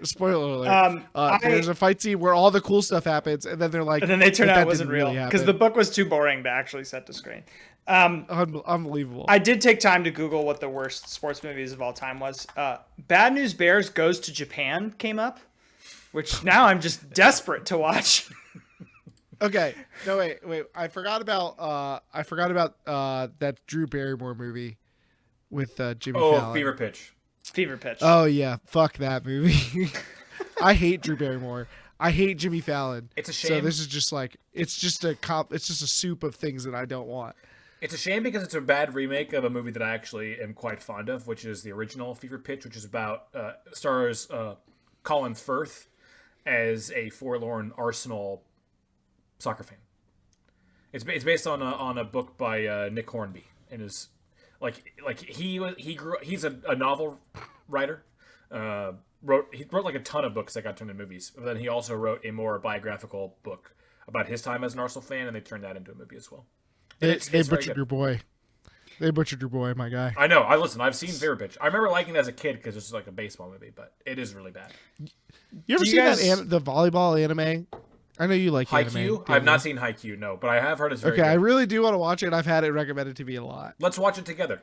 Spoiler alert. There's a fight scene where all the cool stuff happens, and then they're like, And then they turn "But out that it wasn't didn't real really because the book was too boring to actually set to screen. Unbelievable. I did take time to Google what the worst sports movies of all time was. Bad News Bears Goes to Japan came up, which now I'm just desperate to watch. Okay. No, wait. I forgot about that Drew Barrymore movie with Jimmy Fallon. Fever Pitch. Fever Pitch. Oh yeah, fuck that movie. I hate Drew Barrymore. I hate Jimmy Fallon. It's a shame. So this is just like it's just a soup of things that I don't want. It's a shame because it's a bad remake of a movie that I actually am quite fond of, which is the original Fever Pitch, which is about stars Colin Firth as a forlorn Arsenal soccer fan. It's based on a book by Nick Hornby, and is he's a novel writer. He wrote like a ton of books that got turned into movies. But then he also wrote a more biographical book about his time as an Arsenal fan, and they turned that into a movie as well. They butchered your boy. They butchered your boy, my guy. I know. I've seen Fever Pitch. I remember liking it as a kid because it's like a baseball movie, but it is really bad. You ever seen the volleyball anime? I know you like Haikyuu? anime. I've not seen Haikyuu, no, but I have heard it's very good. I really do want to watch it. I've had it recommended to me a lot. Let's watch it together.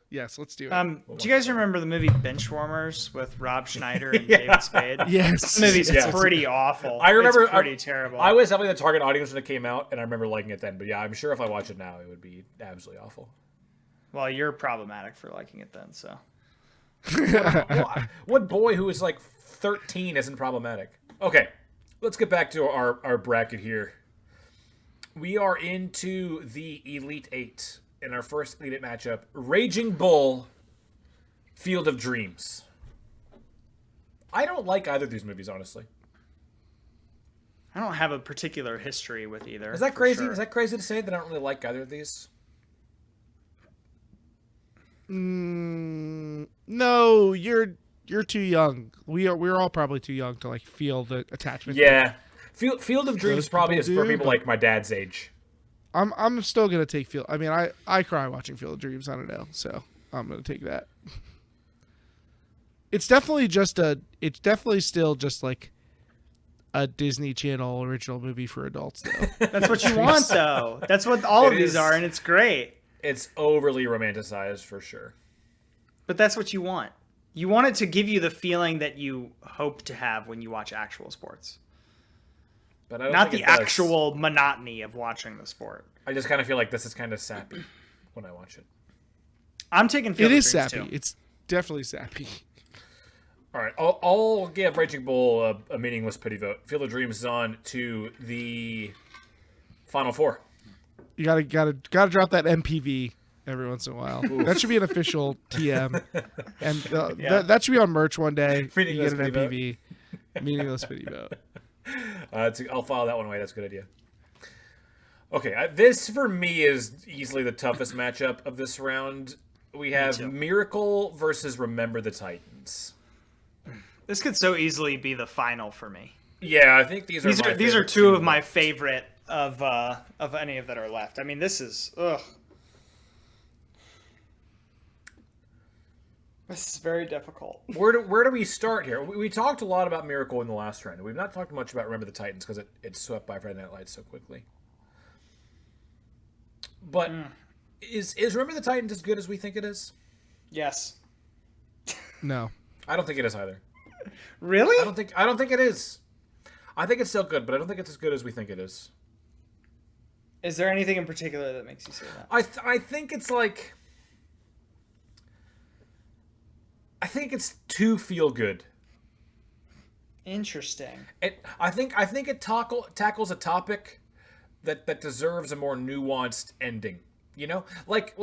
Yes, let's do it. Do you guys remember the movie Benchwarmers with Rob Schneider and David Spade? Yes. That movie's pretty awful. I remember it's pretty terrible. I was definitely the target audience when it came out, and I remember liking it then. But yeah, I'm sure if I watch it now, it would be absolutely awful. Well, you're problematic for liking it then, so. What boy who is like 13 isn't problematic? Okay, let's get back to our bracket here. We are into the Elite Eight. In our first Elite Eight matchup, Raging Bull, Field of Dreams. I don't like either of these movies, honestly. I don't have a particular history with either. Is that crazy? Sure. Is that crazy to say that I don't really like either of these? No, you're too young. We're all probably too young to like feel the attachment. Yeah, Field of Dreams probably is for people but like my dad's age. I'm still gonna take Field. I mean, I cry watching Field of Dreams. I don't know, so I'm gonna take that. It's definitely still just like a Disney Channel original movie for adults, though. That's what you want, though. That's what all of these are, and it's great. It's overly romanticized for sure. But that's what you want. You want it to give you the feeling that you hope to have when you watch actual sports. But I don't Not think the actual monotony of watching the sport. I just kind of feel like this is kind of sappy when I watch it. I'm taking Field It of is Dreams, sappy. too. It's definitely sappy. All right, I'll give Raging Bull a meaningless pity vote. Field of Dreams is on to the Final Four. You gotta drop that MPV every once in a while. That should be an official TM, and that should be on merch one day. You get an MPV, meaningless pity vote. I'll file that one away. That's a good idea. Okay, this for me is easily the toughest matchup of this round. We have Miracle versus Remember the Titans. This could so easily be the final for me. Yeah, I think these are two of my favorite of any of that are left. I mean, this is This is very difficult. Where do we start here? We talked a lot about Miracle in the last round. We've not talked much about Remember the Titans because it swept by Friday Night Lights so quickly. But is Remember the Titans as good as we think it is? Yes. No. I don't think it is either. Really? I don't think it is. I think it's still good, but I don't think it's as good as we think it is. Is there anything in particular that makes you say that? I think it's like... I think it's too feel good. Interesting. I think it tackles a topic that deserves a more nuanced ending. You know, like.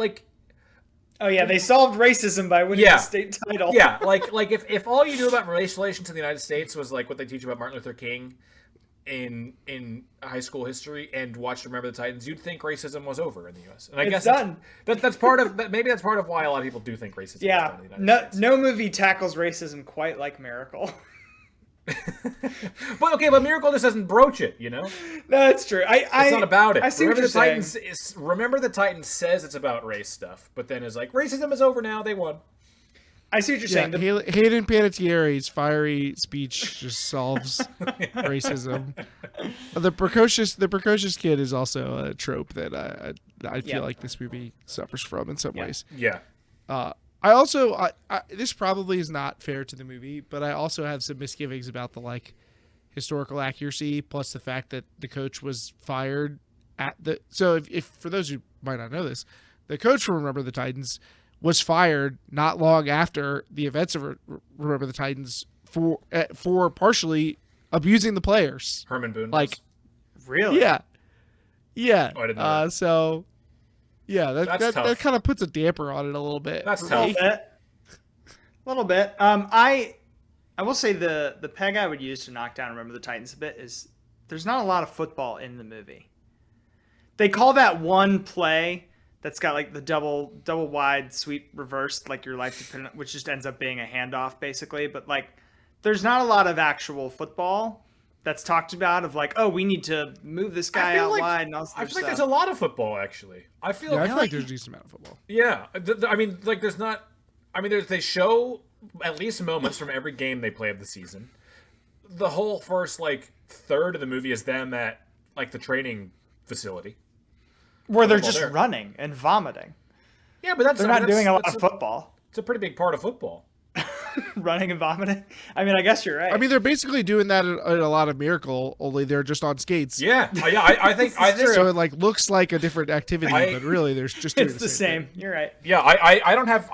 Oh yeah, they solved racism by winning the state title. Yeah, like if all you knew about race relations in the United States was like what they teach about Martin Luther King in high school history and watched Remember the Titans, you'd think racism was over in the U.S. And I guess done. That's part of maybe that's part of why a lot of people do think racism. Yeah, is done in the United States. No movie tackles racism quite like Miracle. But Miracle just doesn't broach it, you know? No, that's true. It's not about it. I see what you're saying. Remember the Titans says it's about race stuff, but then is like, racism is over now, they won. I see what you're saying. Hayden Panettiere's fiery speech just solves racism. The precocious kid is also a trope that I feel like this movie suffers from in some ways. Yeah. I also this probably is not fair to the movie, but I also have some misgivings about the like historical accuracy, plus the fact that the coach was fired at the. So if for those who might not know this, the coach from Remember the Titans was fired not long after the events of Remember the Titans for partially abusing the players. Herman Boone. Like, really? Yeah. Oh, I didn't know that. So, yeah, that kind of puts a damper on it a little bit. That's tough. A little bit. I will say the peg I would use to knock down Remember the Titans a bit is there's not a lot of football in the movie. They call that one play that's got like the double wide sweep reversed, like your life dependent, which just ends up being a handoff basically. But like, there's not a lot of actual football that's talked about of like, oh, we need to move this guy out wide and all this I feel stuff. like there's a lot of football actually. I feel like there's a decent amount of football. Yeah, I mean, like there's not. I mean, they show at least moments from every game they play of the season. The whole first like third of the movie is them at like the training facility. Where they're just running and vomiting. Yeah, but they're not doing a lot of football. It's a pretty big part of football. Running and vomiting. I mean, I guess you're right. I mean, they're basically doing that in a lot of Miracle, only they're just on skates. Yeah, I think so. It like looks like a different activity, but really, there's just doing it's the same. You're right. Yeah, I don't have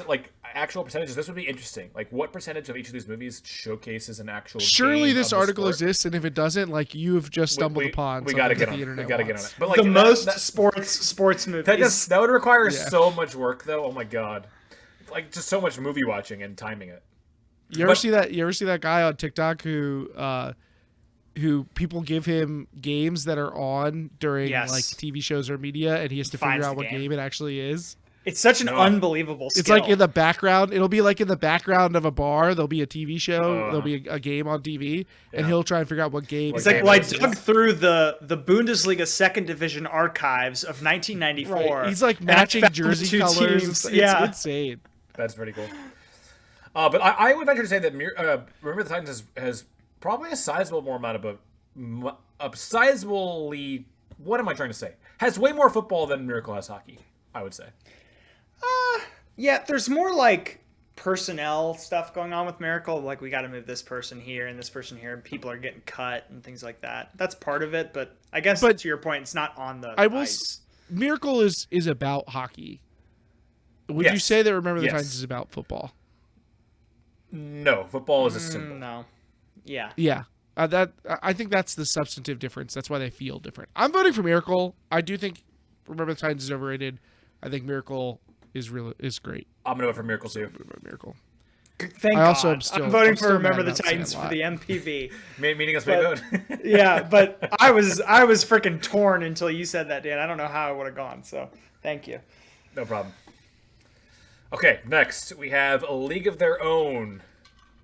like actual percentages. This would be interesting. Like, what percentage of each of these movies showcases an actual? Surely this article exists, and if it doesn't, like you have just stumbled upon. We gotta get on. We gotta get on it. But like the most sports movies. That would require so much work, though. Oh my god. Like just so much movie watching and timing it. You ever see that guy on TikTok who people give him games that are on during like TV shows or media, and he has to figure out what game it actually is? It's such an unbelievable skill. It's like in the background. It'll be like in the background of a bar. There'll be a TV show. There'll be a game on TV, and he'll try and figure out what game. It's like, well, I dug through the Bundesliga second division archives of 1994. Right. He's like matching jersey colors. It's insane. That's pretty cool. But I would venture to say that Remember the Titans has probably a sizable amount of sizably. What am I trying to say? Has way more football than Miracle has hockey. I would say. Yeah, there's more like personnel stuff going on with Miracle. Like we got to move this person here and this person here, and people are getting cut and things like that. That's part of it, but I guess to your point, it's not on the ice. Miracle is about hockey. Would you say that Remember the Titans is about football? No, football is a symbol. No. Yeah. Yeah. I think that's the substantive difference. That's why they feel different. I'm voting for Miracle. I do think Remember the Titans is overrated. I think Miracle is great. I'm gonna vote for Miracle too. Miracle. Thank God. I'm voting for Remember the Titans for the MPV. Meaning us may vote. Yeah, but I was freaking torn until you said that, Dan. I don't know how I would have gone. So thank you. No problem. Okay, next we have A League of Their Own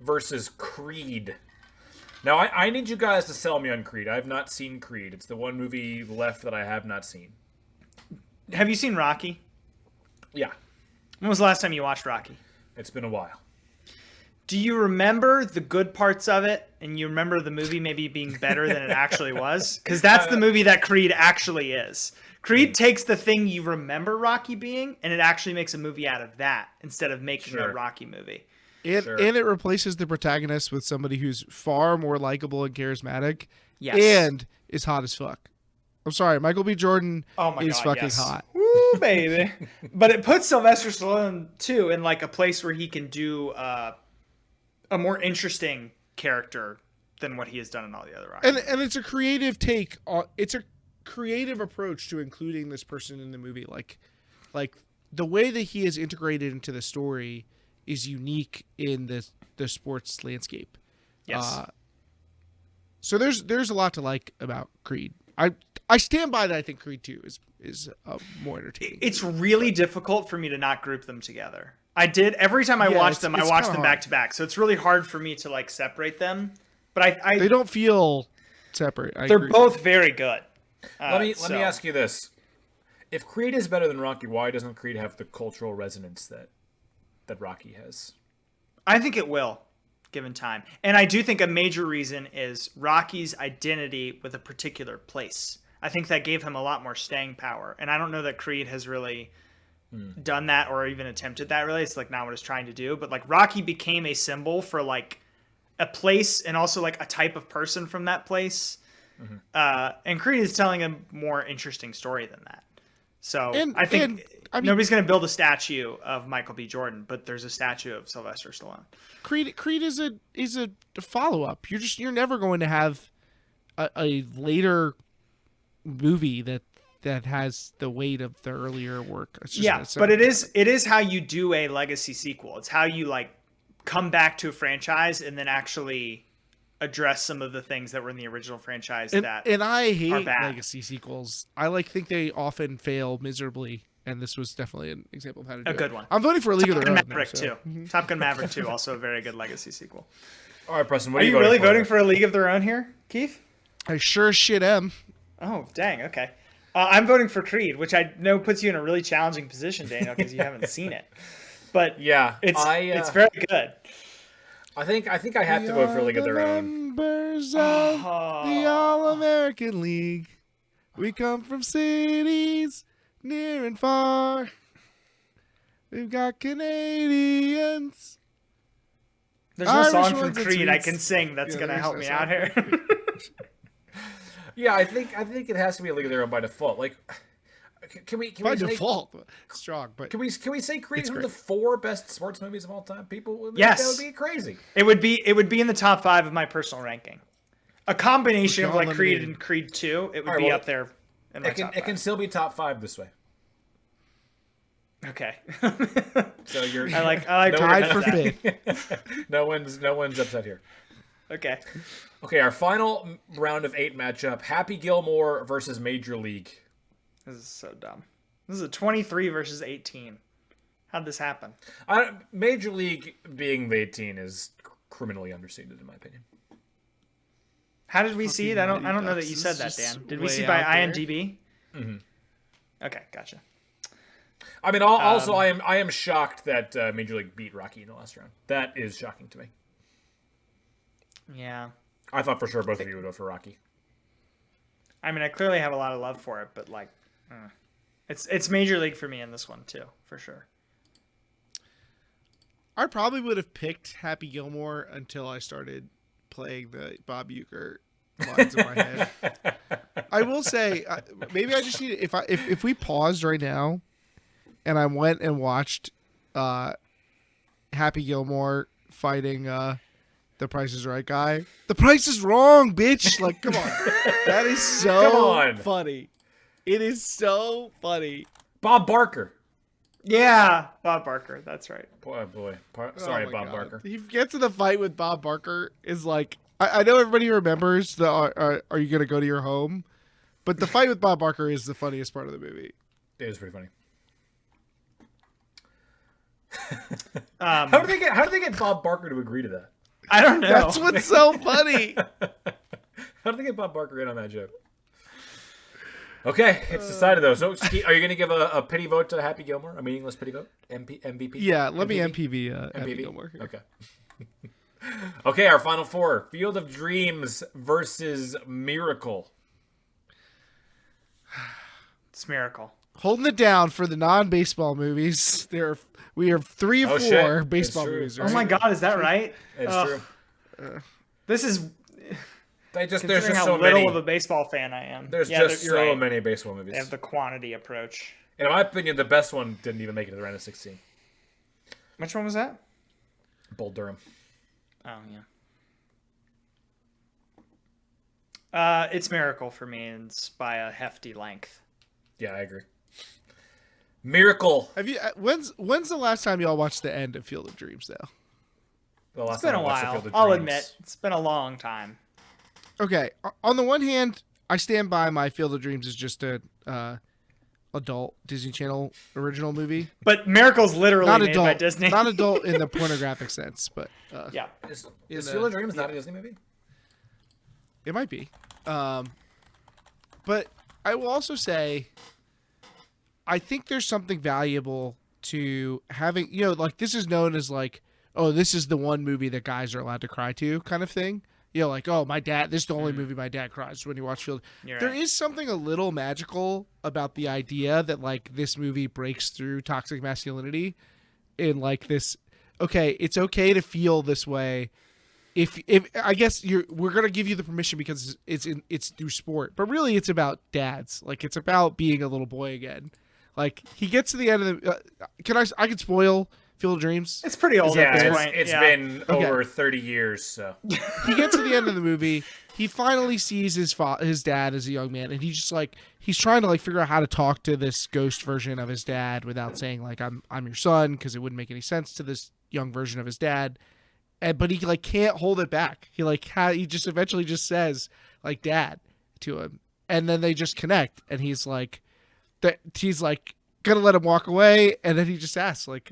versus Creed. Now, I need you guys to sell me on Creed. I have not seen Creed. It's the one movie left that I have not seen. Have you seen Rocky? Yeah. When was the last time you watched Rocky? It's been a while. Do you remember the good parts of it, and you remember the movie maybe being better than it actually was? Because that's the movie that Creed actually is. Creed takes the thing you remember Rocky being, and it actually makes a movie out of that instead of making a Rocky movie. And it replaces the protagonist with somebody who's far more likable and charismatic, and is hot as fuck. I'm sorry, Michael B. Jordan is fucking hot. Woo, baby. But it puts Sylvester Stallone, too, in like a place where he can do a more interesting character than what he has done in all the other Rocky movies. And it's a creative take. It's a creative approach to including this person in the movie. Like the way that he is integrated into the story is unique in the sports landscape. Yes. So there's a lot to like about Creed. I stand by that. I think Creed 2 is more entertaining. It's really difficult for me to not group them together. I did. Every time I watched them, I it's watched kinda them hard. back to back. So it's really hard for me to like separate them. But They don't feel separate. they're both very good. Let me ask you this: if Creed is better than Rocky, why doesn't Creed have the cultural resonance that Rocky has? I think it will, given time. And I do think a major reason is Rocky's identity with a particular place. I think that gave him a lot more staying power. And I don't know that Creed has really done that or even attempted that, really. It's like not what it's trying to do. But like Rocky became a symbol for like a place and also like a type of person from that place. And Creed is telling a more interesting story than that. So I think nobody's going to build a statue of Michael B. Jordan, but there's a statue of Sylvester Stallone. Creed is a follow up. You're never going to have a later movie that has the weight of the earlier work. It's just but it is how you do a legacy sequel. It's how you like come back to a franchise and then actually address some of the things that were in the original franchise and I hate bad. legacy sequels. I think they often fail miserably, and this was definitely an example of how to do a good one. I'm voting for A League of Their Own. Maverick too. Top Gun Maverick 2, also a very good legacy sequel. All right, Preston, what Are are you really voting for A League of Their Own here, Keith? I sure as shit am. Oh, dang. Okay. I'm voting for Creed, which I know puts you in a really challenging position, Daniel, because you haven't seen it. But Yeah, it's very good. I think I have to vote for League of Their Own. Members of the All-American League. We come from cities near and far. We've got Canadians. There's no Irish song from ones and Creed I Swedes. can sing that's Yeah, going to there's help no me song. out here. Yeah, I think it has to be a League of Their Own by default. Like, can we By say, default, strong, but Can we say Creed is one of great. the 4 best sports movies of all time? People would Yes. that would be crazy. It would be in the top 5 of my personal ranking. A combination of like Creed Eliminated. and Creed 2, it would Alright, be well, up there in my top 5. It can still be top 5 this way. Okay. So you're I like tied for that. fifth. no one's upset here. Okay. Okay, our final round of 8 matchup: Happy Gilmore versus Major League. This is so dumb. This is a 23 versus 18. How'd this happen? Major League being the 18 is criminally understated in my opinion. How did we see it? I don't know that Bucks. you This said is that, just Dan. Did we way see by out there. IMDb? Mm-hmm. Okay, gotcha. I mean, also I am shocked that Major League beat Rocky in the last round. That is shocking to me. Yeah. I thought for sure both of you would vote for Rocky. I mean, I clearly have a lot of love for it, but like, it's Major League for me in this one too, for sure. I probably would have picked Happy Gilmore until I started playing the Bob Uecker lines in my head. I will say, maybe I just need if we paused right now, and I went and watched Happy Gilmore fighting the Price is Right guy. The Price is Wrong, bitch! Like, come on, that is so Come on. funny. It is so funny. Bob Barker. Yeah, Bob Barker. That's right. Boy. Sorry, Oh my Bob God. Barker. He gets in the fight with Bob Barker is like, I know everybody remembers the are you gonna go to your home, but the fight with Bob Barker is the funniest part of the movie. It was pretty funny. Um, How did they get Bob Barker to agree to that? I don't know. That's what's so funny. How did they get Bob Barker in on that joke? Okay, it's decided though. So, are you going to give a pity vote to Happy Gilmore? A meaningless pity vote? MVP? Yeah, let me MPV? MPV Happy Gilmore here. Okay. Okay, our final 4: Field of Dreams versus Miracle. It's Miracle. Holding it down for the non-baseball movies. We have 3 or 4 shit. baseball It's true. movies. Oh Right? my God, is that right? It's Ugh. true. This is There's considering just how so little many. of a baseball fan I am. There's Yeah, just you're so right. many baseball movies. They have the quantity approach. In my opinion, the best one didn't even make it to the round of 16. Which one was that? Bull Durham. Oh yeah. It's Miracle for me, and it's by a hefty length. Yeah, I agree. Miracle. Have you? When's the last time y'all watched the end of Field of Dreams? Though. The last It's been time a I watched The while. Field of I'll Dreams. admit, it's been a long time. Okay. On the one hand, I stand by my Field of Dreams is just a adult Disney Channel original movie. But Miracle's literally Not made adult, by Disney. not adult in the pornographic sense, but Yeah. Is Field of Dreams not a Disney movie? it might be. But I will also say, I think there's something valuable to having, like this is known as like, oh, this is the one movie that guys are allowed to cry to kind of thing. Like, oh, my dad, this is the only movie my dad cries when you watch Field. There is something a little magical about the idea that like this movie breaks through toxic masculinity in like this, okay, it's okay to feel this way. If I guess we're going to give you the permission because it's through sport, but really it's about dads. Like it's about being a little boy again. Like he gets to the end of the, I can spoil Field of Dreams. It's pretty old at this point. It's been over 30 years. So he gets to the end of the movie. He finally sees his dad as a young man, and he's trying to like figure out how to talk to this ghost version of his dad without saying like I'm your son, because it wouldn't make any sense to this young version of his dad. But he like can't hold it back. He just eventually just says like dad to him, and then they just connect, and he's like gonna let him walk away, and then he just asks like,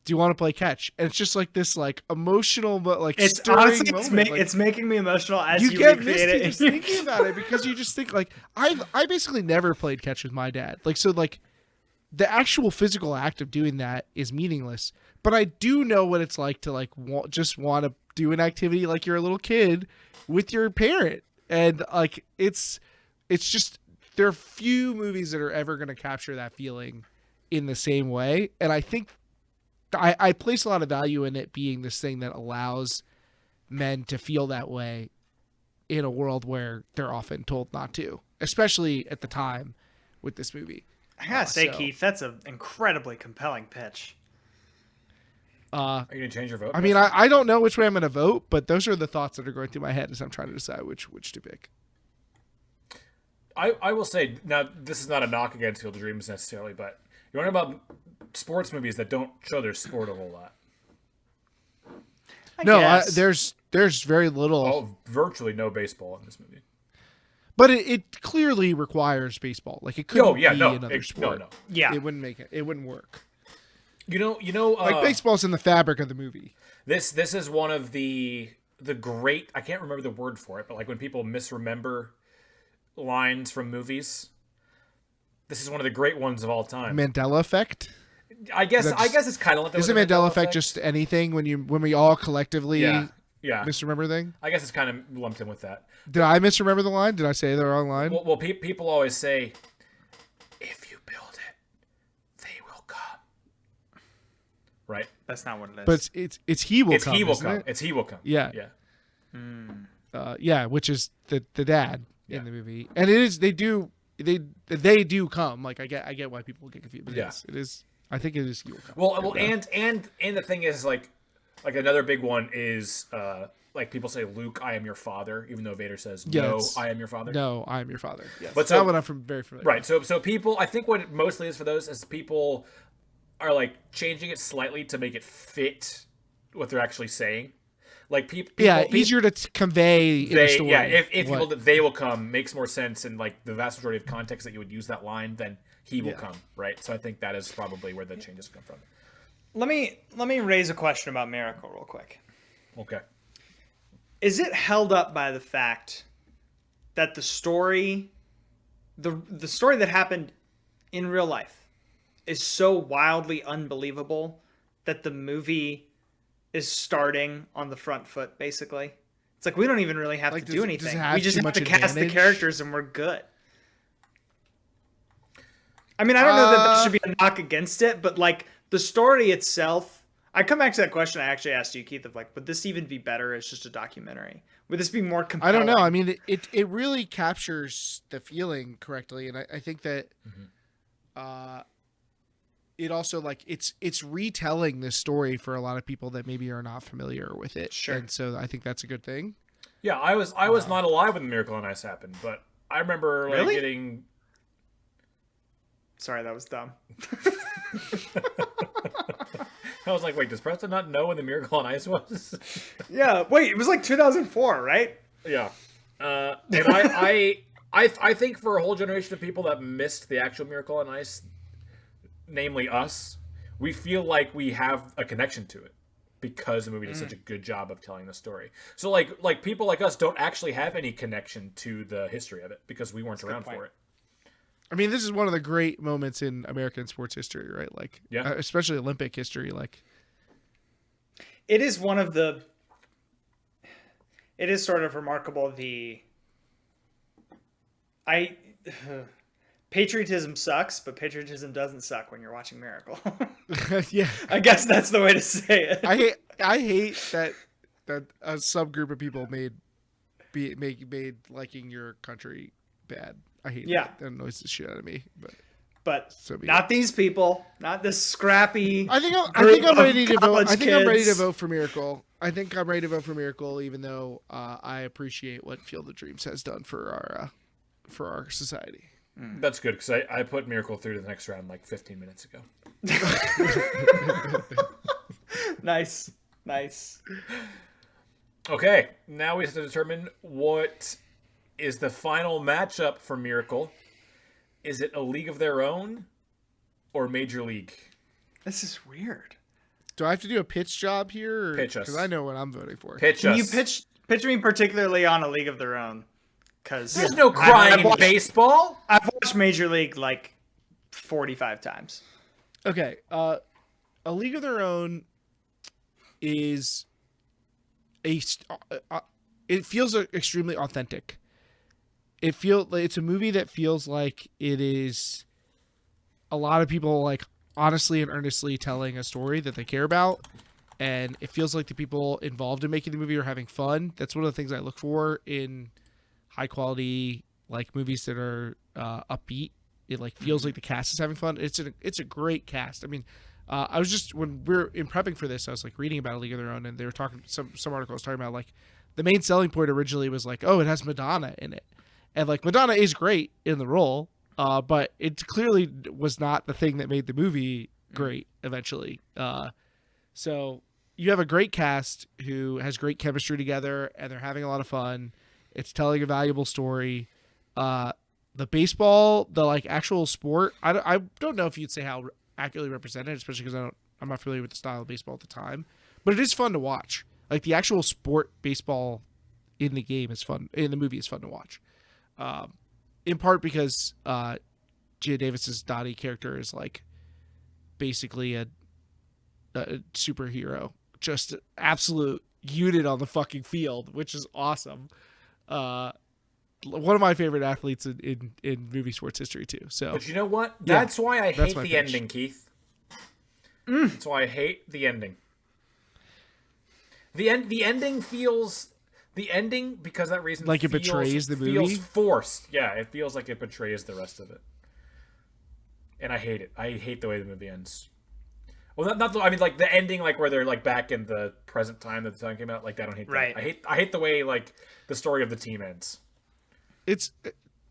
do you want to play catch? And it's just like this like emotional but like it's stirring honestly moment. It's making me emotional as you get recreate misty it. just thinking about it, because you just think like I basically never played catch with my dad. Like so like the actual physical act of doing that is meaningless. But I do know what it's like to like just want to do an activity like you're a little kid with your parent, and like it's just there are few movies that are ever going to capture that feeling in the same way, and I think I place a lot of value in it being this thing that allows men to feel that way in a world where they're often told not to, especially at the time with this movie. I gotta say, Keith, that's an incredibly compelling pitch. Are you gonna change your vote? I mean, I don't know which way I'm gonna vote, but those are the thoughts that are going through my head as I'm trying to decide which to pick. I will say, now this is not a knock against Field of Dreams necessarily, but you want about sports movies that don't show their sport a whole lot. There's very little. Virtually no baseball in this movie. But it clearly requires baseball. Like it couldn't be another sport. No. Yeah, it wouldn't make it. It wouldn't work. You know, like baseball's in the fabric of the movie. This is one of the great. I can't remember the word for it, but like when people misremember lines from movies, this is one of the great ones of all time. Mandela effect. I guess it's kind of like is the Mandela effect just anything when we all collectively misremember thing? I guess it's kind of lumped in with that. Did I misremember the line? Did I say the wrong line? Well, people always say, if you build it, they will come. Right? That's not what it is. But it's he will come. He will come. It? It's he will come. Yeah. Yeah. Which is the dad in the movie, and it is they do come. Like I get why people get confused. But yes, it is. I think it is he will come. Well, and the thing is like another big one is like people say, Luke, I am your father, even though Vader says, no, I am your father. No, I am your father. Yes. But that one I'm very familiar with. Right. So people, I think what it mostly is for those is people are like changing it slightly to make it fit what they're actually saying. Like people easier to convey in a story. Yeah, if people that they will come makes more sense in like the vast majority of context that you would use that line than he will come, right? So I think that is probably where the changes come from. Let me raise a question about Miracle real quick. Okay. Is it held up by the fact that the story that happened in real life is so wildly unbelievable that the movie is starting on the front foot, basically? It's like we don't even really have to do anything. We just have to cast the characters and we're good. I mean, I don't know that should be a knock against it, but like the story itself, I come back to that question I actually asked you, Keith, of like, would this even be better as just a documentary? Would this be more compelling? I don't know. I mean, it really captures the feeling correctly, and I think that it also like it's retelling this story for a lot of people that maybe are not familiar with it. Sure. And so I think that's a good thing. Yeah, I was not alive when the Miracle on Ice happened, but I remember like getting. Sorry, that was dumb. I was like, wait, does Preston not know when the Miracle on Ice was? Yeah, wait, it was like 2004, right? Yeah. And I think for a whole generation of people that missed the actual Miracle on Ice, namely us, we feel like we have a connection to it because the movie did such a good job of telling the story. So like people like us don't actually have any connection to the history of it because we weren't around for it. I mean, this is one of the great moments in American sports history, right? Like, Yeah. Especially Olympic history. Like, It is one of the. It is sort of remarkable. Patriotism sucks, but patriotism doesn't suck when you're watching Miracle. yeah, I guess that's the way to say it. I hate that a subgroup of people made liking your country bad. I hate that. That annoys the shit out of me. But So be not these people, not this scrappy. I think I'm ready to vote. I think I'm ready to vote for Miracle. I think I'm ready to vote for Miracle, even though I appreciate what Field of Dreams has done for our society. That's good because I put Miracle through to the next round like 15 minutes ago. Nice. Okay, now we have to determine what is the final matchup for Miracle. Is it A League of Their Own or Major League? This is weird. Do I have to do a pitch job here? Pitch us. Because I know what I'm voting for. Can you pitch me particularly on A League of Their Own? Because there's no crying in baseball. I've watched Major League like 45 times. Okay, A League of Their Own is it feels extremely authentic. It's a movie that feels like it is a lot of people like honestly and earnestly telling a story that they care about, and it feels like the people involved in making the movie are having fun. That's one of the things I look for in high quality like movies that are upbeat. It like feels like the cast is having fun. It's a great cast. I mean, I was just when we're in prepping for this, I was like reading about A League of Their Own, and they were talking some articles talking about like the main selling point originally was like, oh, it has Madonna in it. And like Madonna is great in the role, but it clearly was not the thing that made the movie great eventually. So you have a great cast who has great chemistry together, and they're having a lot of fun. It's telling a valuable story. The baseball, the like actual sport, I don't know if you'd say how accurately represented, especially because I'm not familiar with the style of baseball at the time, but it is fun to watch. Like the actual sport baseball in the game is fun. In the movie is fun to watch. In part because Gia Davis's Dottie character is like basically a superhero, just an absolute unit on the fucking field, which is awesome. One of my favorite athletes in movie sports history too. So, but you know what? That's why I hate the pitch. ending, Keith. That's why I hate the ending. The ending feels. The ending, because that reason, like it betrays the movie. Feels forced. Yeah, it feels like it betrays the rest of it, and I hate it. I hate the way the movie ends. Well, I mean, like the ending, like where they're like back in the present time that the song came out. Like I don't hate that. Right. I hate the way like the story of the team ends.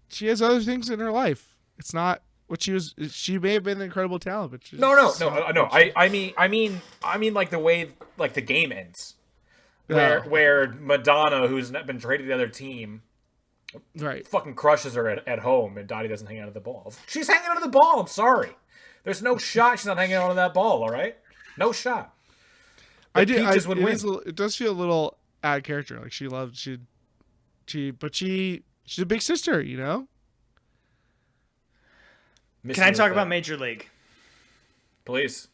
She has other things in her life. It's not what she was. She may have been an incredible talent, but No. I mean, like the way like the game ends. Where Madonna, who's been traded to the other team, right, fucking crushes her at home, and Dottie doesn't hang out of the ball. She's hanging out of the ball. I'm sorry. There's no shot she's not hanging out of that ball. All right, no shot. But it does feel a little out of character. Like but she's a big sister, you know. Can I talk about Major League? Please.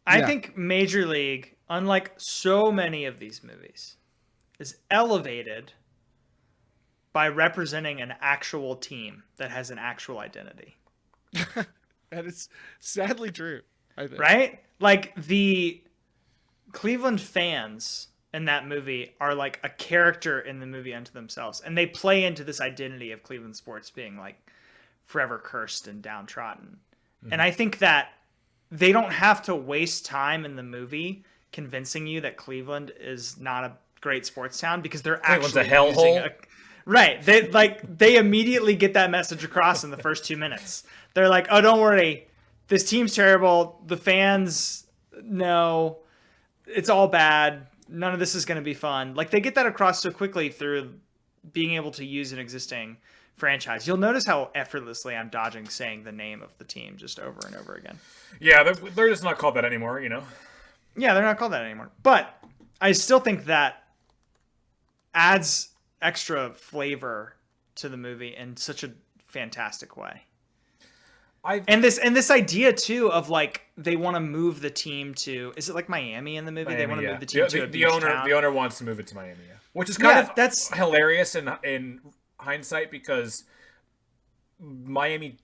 I think Major League, unlike so many of these movies, is elevated by representing an actual team that has an actual identity. And it's sadly true, I think. Right? Like the Cleveland fans in that movie are like a character in the movie unto themselves. And they play into this identity of Cleveland sports being like forever cursed and downtrodden. Mm-hmm. And I think that they don't have to waste time in the movie convincing you that Cleveland is not a great sports town because they're actually a hellhole. Right. They immediately get that message across in the first 2 minutes. They're like, "Oh, don't worry. This team's terrible. The fans, no, it's all bad. None of this is going to be fun." Like they get that across so quickly through being able to use an existing franchise. You'll notice how effortlessly I'm dodging saying the name of the team just over and over again. Yeah, they're just not called that anymore, you know? Yeah, they're not called that anymore. But I still think that adds extra flavor to the movie in such a fantastic way. And this idea too of like they want to move the team to, is it like Miami in the movie? Miami, they want to yeah. move the team to a beach town. The owner wants to move it to Miami, yeah. Which is kind of that's hilarious in hindsight because Miami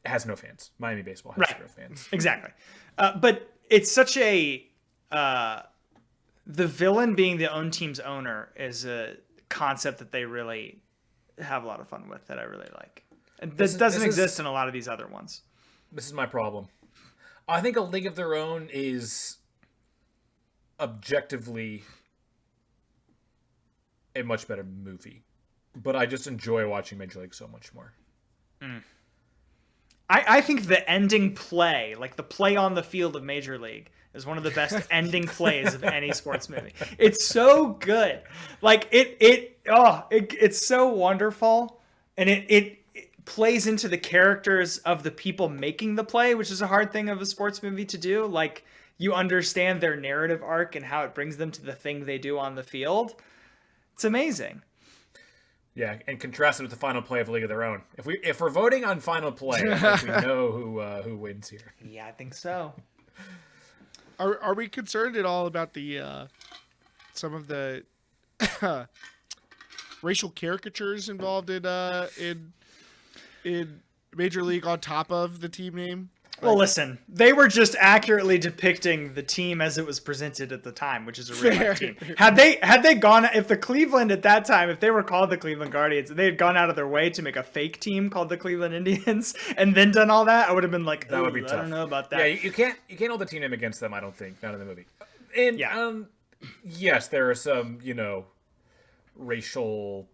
has no fans. Miami baseball has zero fans. Exactly. But it's such a the villain being the own team's owner is a concept that they really have a lot of fun with that I really like. This doesn't exist in a lot of these other ones. This is my problem. I think A League of Their Own is objectively a much better movie, but I just enjoy watching Major League so much more. I think the ending play, like the play on the field of Major League, is one of the best ending plays of any sports movie. It's so good. Like it's so wonderful, and it plays into the characters of the people making the play, which is a hard thing of a sports movie to do. Like you understand their narrative arc and how it brings them to the thing they do on the field. It's amazing. Yeah, and contrasted with the final play of League of Their Own. If we're voting on final play, I think we know who wins here. Yeah, I think so. Are we concerned at all about the some of the racial caricatures involved in Major League on top of the team name? Well, listen, they were just accurately depicting the team as it was presented at the time, which is a real life team. Had they gone, if the Cleveland at that time, if they were called the Cleveland Guardians, they had gone out of their way to make a fake team called the Cleveland Indians, and then done all that, I would have been like, that would be tough. I don't know about that. Yeah, you can't hold the team name against them. I don't think, not in the movie. And yes, there are some racial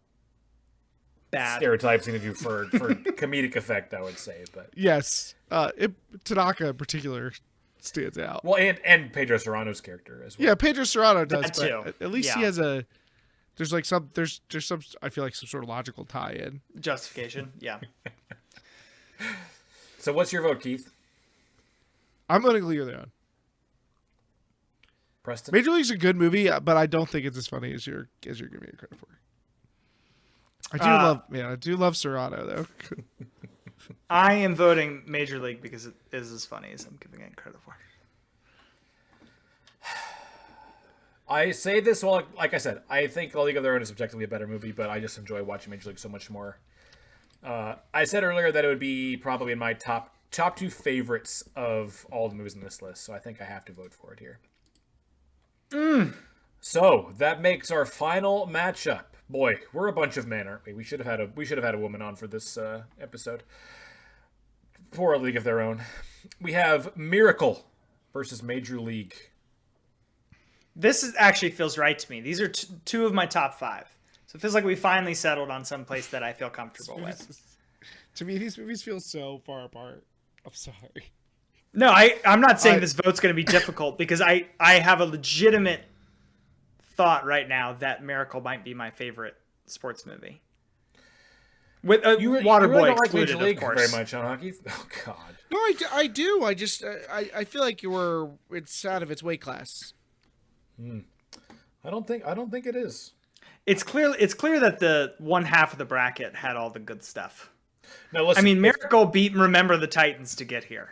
stereotypes to do for comedic effect, I would say, but yes, Tanaka in particular stands out. Well, and Pedro Serrano's character as well. Yeah, Pedro Serrano does, that too. But at least he has a. There's like some. There's some. I feel like some sort of logical tie-in. Justification. Yeah. So, what's your vote, Keith? I'm going to League of Their Own. Preston. Major League's a good movie, but I don't think it's as funny as you're giving it credit for. I do love Serrano though. I am voting Major League because it is as funny as I'm giving it credit for. I say this, well, like I said, I think A League of Their Own is objectively a better movie, but I just enjoy watching Major League so much more. I said earlier that it would be probably in my top two favorites of all the movies in this list, so I think I have to vote for it here. So that makes our final matchup. Boy, we're a bunch of men, aren't we? We should have had a woman on for this episode. For A League of Their Own, we have Miracle versus Major League. This actually feels right to me. These are two of my top 5. So it feels like we finally settled on some place that I feel comfortable with. To me, these movies feel so far apart. I'm sorry. No, I'm not saying this vote's going to be difficult because I have a legitimate thought right now that Miracle might be my favorite sports movie. With Waterboy excluded, of course. Very much on hockey. Oh God. No, I do. I just I feel like it's out of its weight class. I don't think it is. It's clear that the one half of the bracket had all the good stuff. No, listen. I mean, Miracle beat Remember the Titans to get here.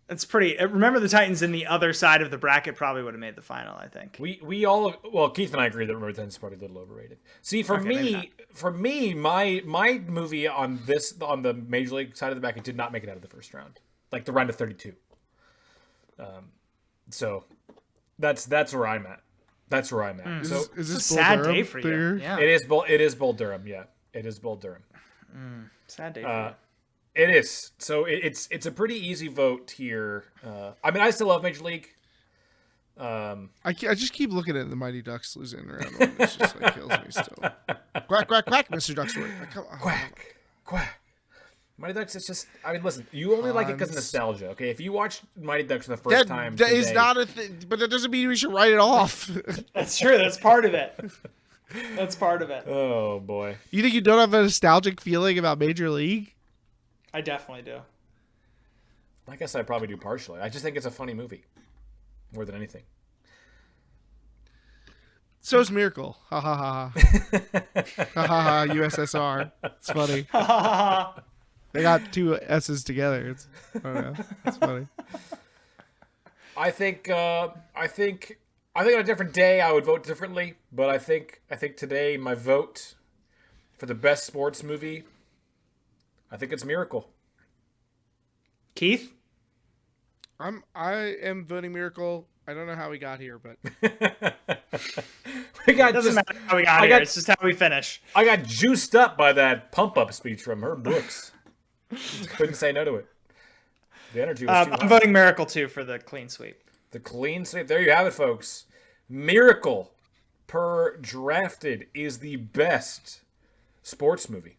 It's pretty. Remember the Titans in the other side of the bracket probably would have made the final, I think. We all, well, Keith and I agree that Remember the Titans is probably a little overrated. See, for me, my movie on the Major League side of the bracket did not make it out of the first round, like the round of 32. So that's where I'm at. That's where I'm at. So is this a sad day for you? Yeah. It is Bull Durham. Yeah, it is Bull Durham. Sad day for you. It is. So it's a pretty easy vote here. I mean, I still love Major League. I just keep looking at the Mighty Ducks losing around. It just like kills me still. Quack, quack, quack, Mr. Ducksworth. Quack, quack. Mighty Ducks, it's just, I mean, listen, you only like it because of nostalgia, okay? If you watch Mighty Ducks for the first time that is not a thing, but that doesn't mean we should write it off. That's true. That's part of it. That's part of it. Oh boy. You think you don't have a nostalgic feeling about Major League? I definitely do. I guess I probably do partially. I just think it's a funny movie more than anything. So's Miracle. Ha ha ha. Ha ha ha. USSR. It's funny. They got two S's together. I don't know. It's funny. I think on a different day I would vote differently, but I think today my vote for the best sports movie, I think it's Miracle. Keith? I am voting Miracle. I don't know how we got here, but We got It doesn't just, matter how we got I here. got- It's just how we finish. I got juiced up by that pump up speech from Herb Brooks. Couldn't say no to it. The energy was too I'm high. voting Miracle 2 for the clean sweep. The clean sweep. There you have it, folks. Miracle, per drafted, is the best sports movie.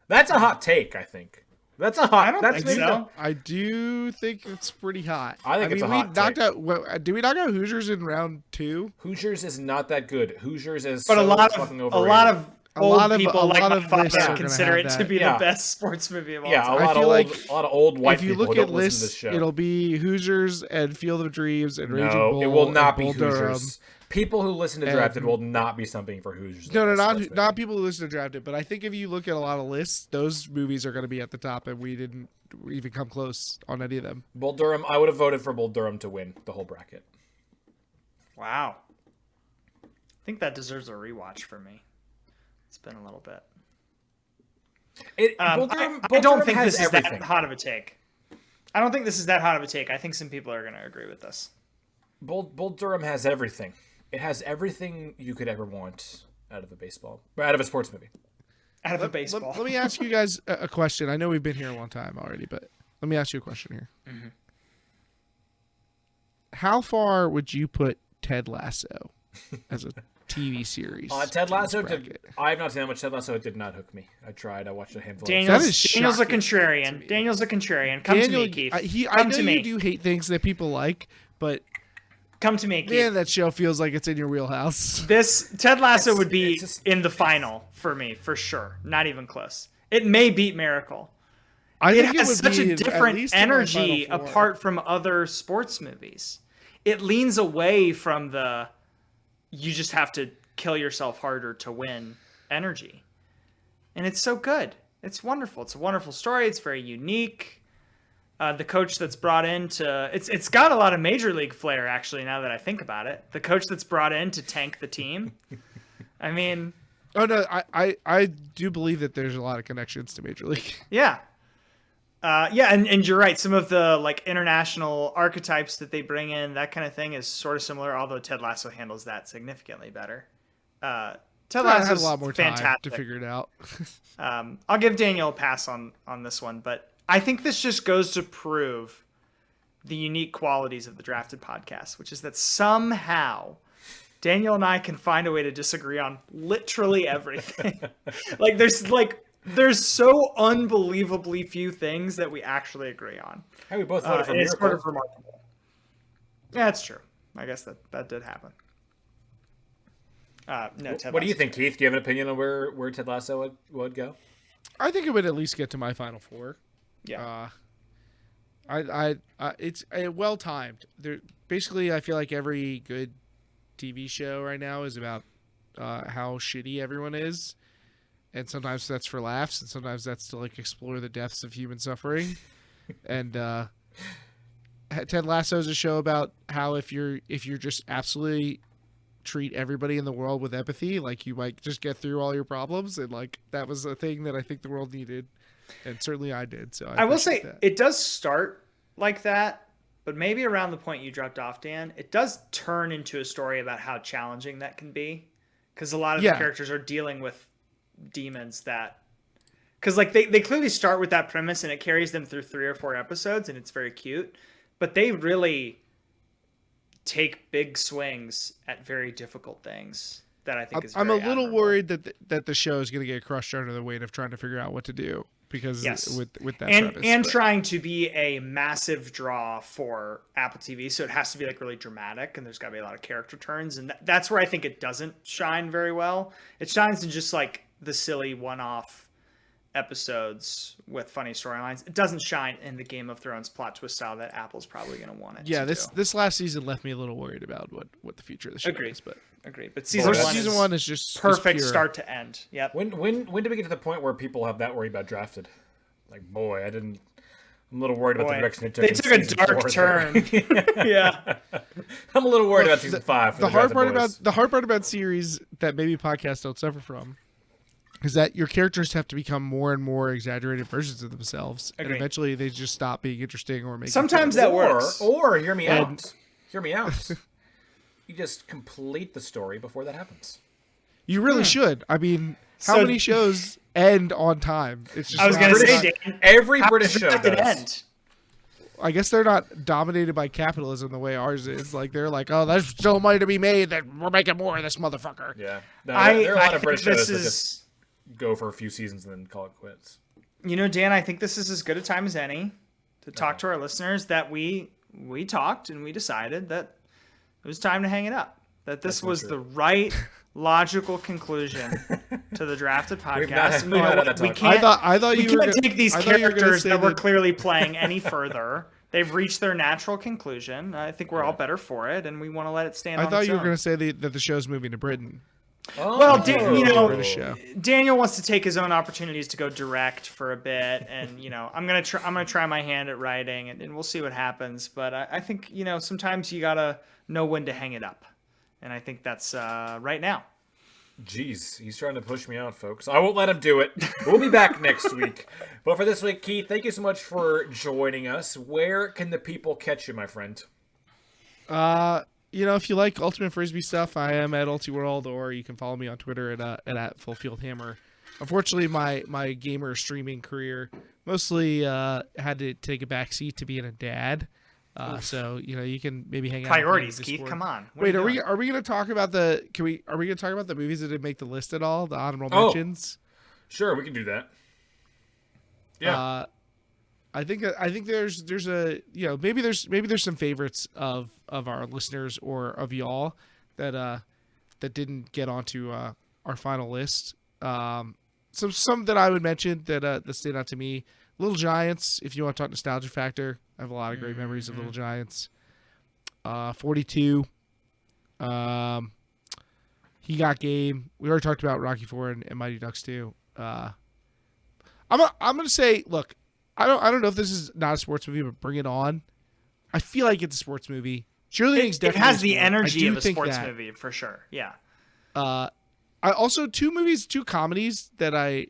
That's a hot take, I think. That's a hot. I don't that's think maybe so. I do think it's pretty hot. I think it's a hot we knocked take. out. Did we knock out Hoosiers in round 2? Hoosiers is not that good. Hoosiers is But so a lot fucking of overrated. old people like my lists father are gonna consider have it to that. be Yeah. the best sports movie of all Yeah, time. a lot feel of like old, a lot of old white If you people look who at don't listen to this lists, show. it'll be Hoosiers and Field of Dreams and Raging No, Bull. it will not and be Bull Durham. Hoosiers. People who listen to And- Drafted will not be something for Hoosiers. No, That's not maybe. people who listen to Drafted, but I think if you look at a lot of lists, those movies are going to be at the top, and we didn't even come close on any of them. Bull Durham. I would have voted for Bull Durham to win the whole bracket. Wow. I think that deserves a rewatch for me. It's been a little bit. Bull I Durham don't Durham think has this is everything. that hot of a take. I don't think this is that hot of a take. I think some people are going to agree with this. Bull Durham has everything. It has everything you could ever want out of a sports movie. Out of a baseball. Let me ask you guys a question. I know we've been here a long time already, but let me ask you a question here. Mm-hmm. How far would you put Ted Lasso as a TV series? Ted to Lasso this did. bracket? I have not seen that much Ted Lasso. It did not hook me. I tried. I watched a handful. Daniel's That is a shocking contrarian. Daniel's a contrarian. Come to me, Keith. I Come know to you me. do hate things that people like, but Come to me, Keith. man, that show feels like it's in your wheelhouse. This Ted Lasso It's- would be it's just- in the final for me, for sure. Not even close. It may beat Miracle. I It think has would such be a at different least in my energy Final Four. apart from other sports movies. It leans away from the you just have to kill yourself harder to win energy. And it's so good. It's wonderful. It's a wonderful story. It's very unique. The coach that's brought in to it's got a lot of major league flair actually now that I think about it. The coach that's brought in to tank the team. I mean, Oh no, I do believe that there's a lot of connections to Major League. yeah. And you're right. Some of the like international archetypes that they bring in, that kind of thing is sort of similar, although Ted Lasso handles that significantly better. Ted I Lasso had a lot more time fantastic. to figure it out. I'll give Daniel a pass on this one, but I think this just goes to prove the unique qualities of the Drafted podcast, which is that somehow Daniel and I can find a way to disagree on literally everything. There's so unbelievably few things that we actually agree on. Hey, we both voted for And it's Miracle. sort of remarkable. Yeah, that's true. I guess that did happen. No, Ted What do you Lasso. think, Keith? Do you have an opinion on where Ted Lasso would go? I think it would at least get to my Final Four. Yeah. It's well timed. There basically, I feel like every good TV show right now is about how shitty everyone is, and sometimes that's for laughs, and sometimes that's to like explore the depths of human suffering. And Ted Lasso is a show about how if you're just absolutely treat everybody in the world with empathy, like you might just get through all your problems, and like that was a thing that I think the world needed. And certainly I did. So I will say appreciate that. it does start like that, but maybe around the point you dropped off, Dan, it does turn into a story about how challenging that can be. Because a lot of the characters are dealing with demons that... Because like they clearly start with that premise and it carries them through 3 or 4 episodes and it's very cute. But they really take big swings at very difficult things that I think is I'm very a little admirable. worried that the show is going to get crushed under the weight of trying to figure out what to do. because Yes. with that and premise, but- trying to be a massive draw for Apple TV, so it has to be like really dramatic, and there's got to be a lot of character turns, and that's where I think it doesn't shine very well. It shines in just like the silly one-off episodes with funny storylines. It doesn't shine in the Game of Thrones plot twist style that Apple's probably going to want it. Yeah, to do. this last season left me a little worried about what the future of the show Agreed. is. But Agreed. But season one is just perfect pure. start to end. Yep. When do we get to the point where people have that worried about Drafted? Like, boy, I'm a little worried about the direction it took. They took a dark turn. Yeah. I'm a little worried about season 5. For The hard part Boys. about series that maybe podcasts don't suffer from is that your characters have to become more and more exaggerated versions of themselves, and Agreed. eventually they just stop being interesting or making Sometimes sense. that works. Or hear me out. Hear me out. You just complete the story before that happens. You really should. I mean, how So- many shows end on time? It's just I was not- going to it's say, not- Dan, Every how British does show Drafted does. end? I guess they're not dominated by capitalism the way ours is. Like they're like, oh, there's still money to be made that we're making more of this motherfucker. Yeah. No, I there are a lot of think British this shows that is, just go for a few seasons and then call it quits. Dan, I think this is as good a time as any to talk to our listeners that we talked and we decided that it was time to hang it up. That this was the right logical conclusion to the Drafted We've not podcast. had- And we've you know not had what? that We talk. can't, I thought we you were can't gonna- take these I thought you were gonna characters say that we're that- clearly playing any further. They've reached their natural conclusion. I think we're all better for it, and we want to let it stand I on thought its you were own. going to say that the show's moving to Britain. Oh. Well, you know, British show. Daniel wants to take his own opportunities to go direct for a bit, and I'm gonna try my hand at writing, and we'll see what happens. But I think sometimes you gotta know when to hang it up, and I think that's right now. Jeez, he's trying to push me out, folks. I won't let him do it. We'll be back next week. But for this week, Keith, thank you so much for joining us. Where can the people catch you, my friend? If you like Ultimate Frisbee stuff, I am at UltiWorld, or you can follow me on Twitter at FullFieldHammer. Unfortunately, my gamer streaming career mostly had to take a backseat to being a dad. So you can maybe hang out. Priorities, in Keith. Discord. Come on. What Wait, you are we doing? going to talk about the movies that didn't make the list at all? The honorable Oh. mentions. Sure, we can do that. Yeah. I think there's a maybe there's some favorites of our listeners or of y'all that didn't get onto our final list. Some that I would mention that stood out to me. Little Giants, if you want to talk nostalgia factor, I have a lot of great memories of Little Giants. 42. He Got Game. We already talked about Rocky IV and Mighty Ducks 2. I'm gonna say, look, I don't know if this is not a sports movie, but Bring It On. I feel like it's a sports movie. Cheerleading's It definitely has a the sport. I energy do of a think sports that. movie for sure. Yeah. I also two comedies that I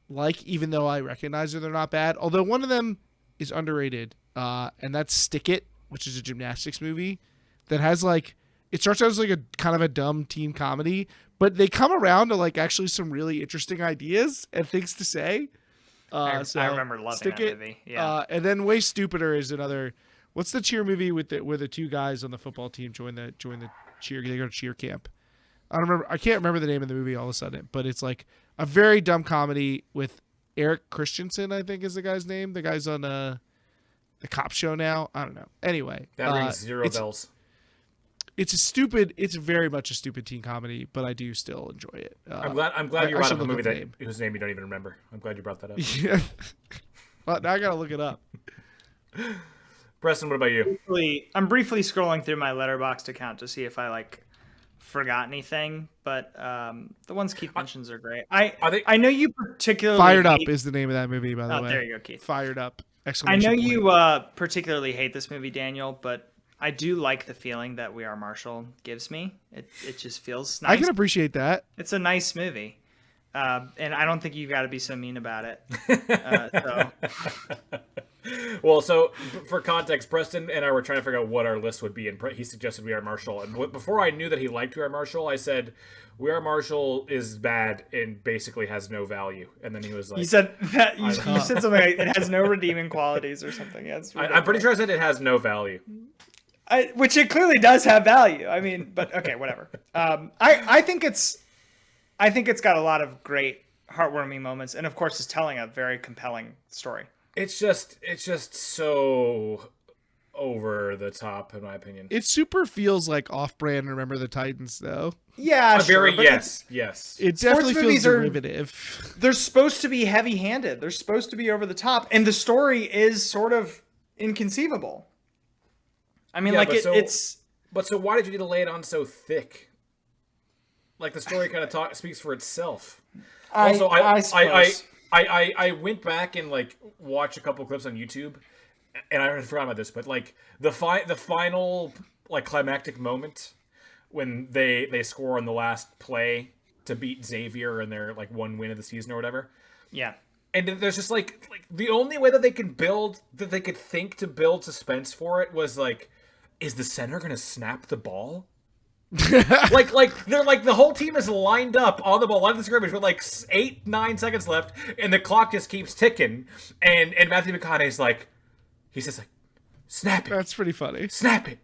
like, even though I recognize that they're not bad. Although one of them is underrated, and that's Stick It, which is a gymnastics movie that has it starts out as like a kind of a dumb teen comedy, but they come around to actually some really interesting ideas and things to say. I So remember loving Stick that It, movie. Yeah. and then Way Stupider is another. What's the cheer movie where the two guys on the football team join the cheer? They go to cheer camp. I can't remember the name of the movie all of a sudden, but it's like a very dumb comedy with Eric Christensen, I think is the guy's name. The guy's on the cop show now. I don't know. Anyway, that rings zero bells. It's very much a stupid teen comedy, but I do still enjoy it. I'm glad you I brought should up a look movie up the name. whose name you don't even remember. I'm glad you brought that up. Yeah. Well, now I gotta look it up. Preston, what about you? I'm briefly scrolling through my Letterboxd account to see if I forgot anything, but the ones Keith mentions are great. I know you particularly Fired Up hate- is the name of that movie, by the way. there you go, Keith. Fired Up! I Exclamation know point. you particularly hate this movie, Daniel, but I do like the feeling that We Are Marshall gives me. It just feels nice. I can appreciate that. It's a nice movie, and I don't think you got to be so mean about it. Well, so for context, Preston and I were trying to figure out what our list would be, and he suggested We Are Marshall. And before I knew that he liked We Are Marshall, I said We Are Marshall is bad and basically has no value. And then he was like, You said that you said something like it has no redeeming qualities or something. That's I'm pretty sure I said it has no value. which it clearly does have value. I mean, but okay, whatever. I think it's got a lot of great heartwarming moments, and of course is telling a very compelling story. It's just so over the top, in my opinion. It super feels like off-brand Remember the Titans, though. Yeah, sure, very yes. It definitely feels movies derivative. They're supposed to be heavy-handed. They're supposed to be over the top, and the story is sort of inconceivable. I mean, it's. But so why did you need to lay it on so thick? Like the story kind of speaks for itself. Also, I went back and like watched a couple clips on YouTube, and I forgot about this, but like the final like climactic moment when they score on the last play to beat Xavier in their like one win of the season or whatever. Yeah. And there's just like the only way that they could think to build suspense for it was like, is the center gonna snap the ball? like they're like the whole team is lined up on the ball, line of the scrimmage with like 8-9 seconds left, and the clock just keeps ticking. And Matthew McConaughey's like, he says like, snap it. That's pretty funny. Snap it.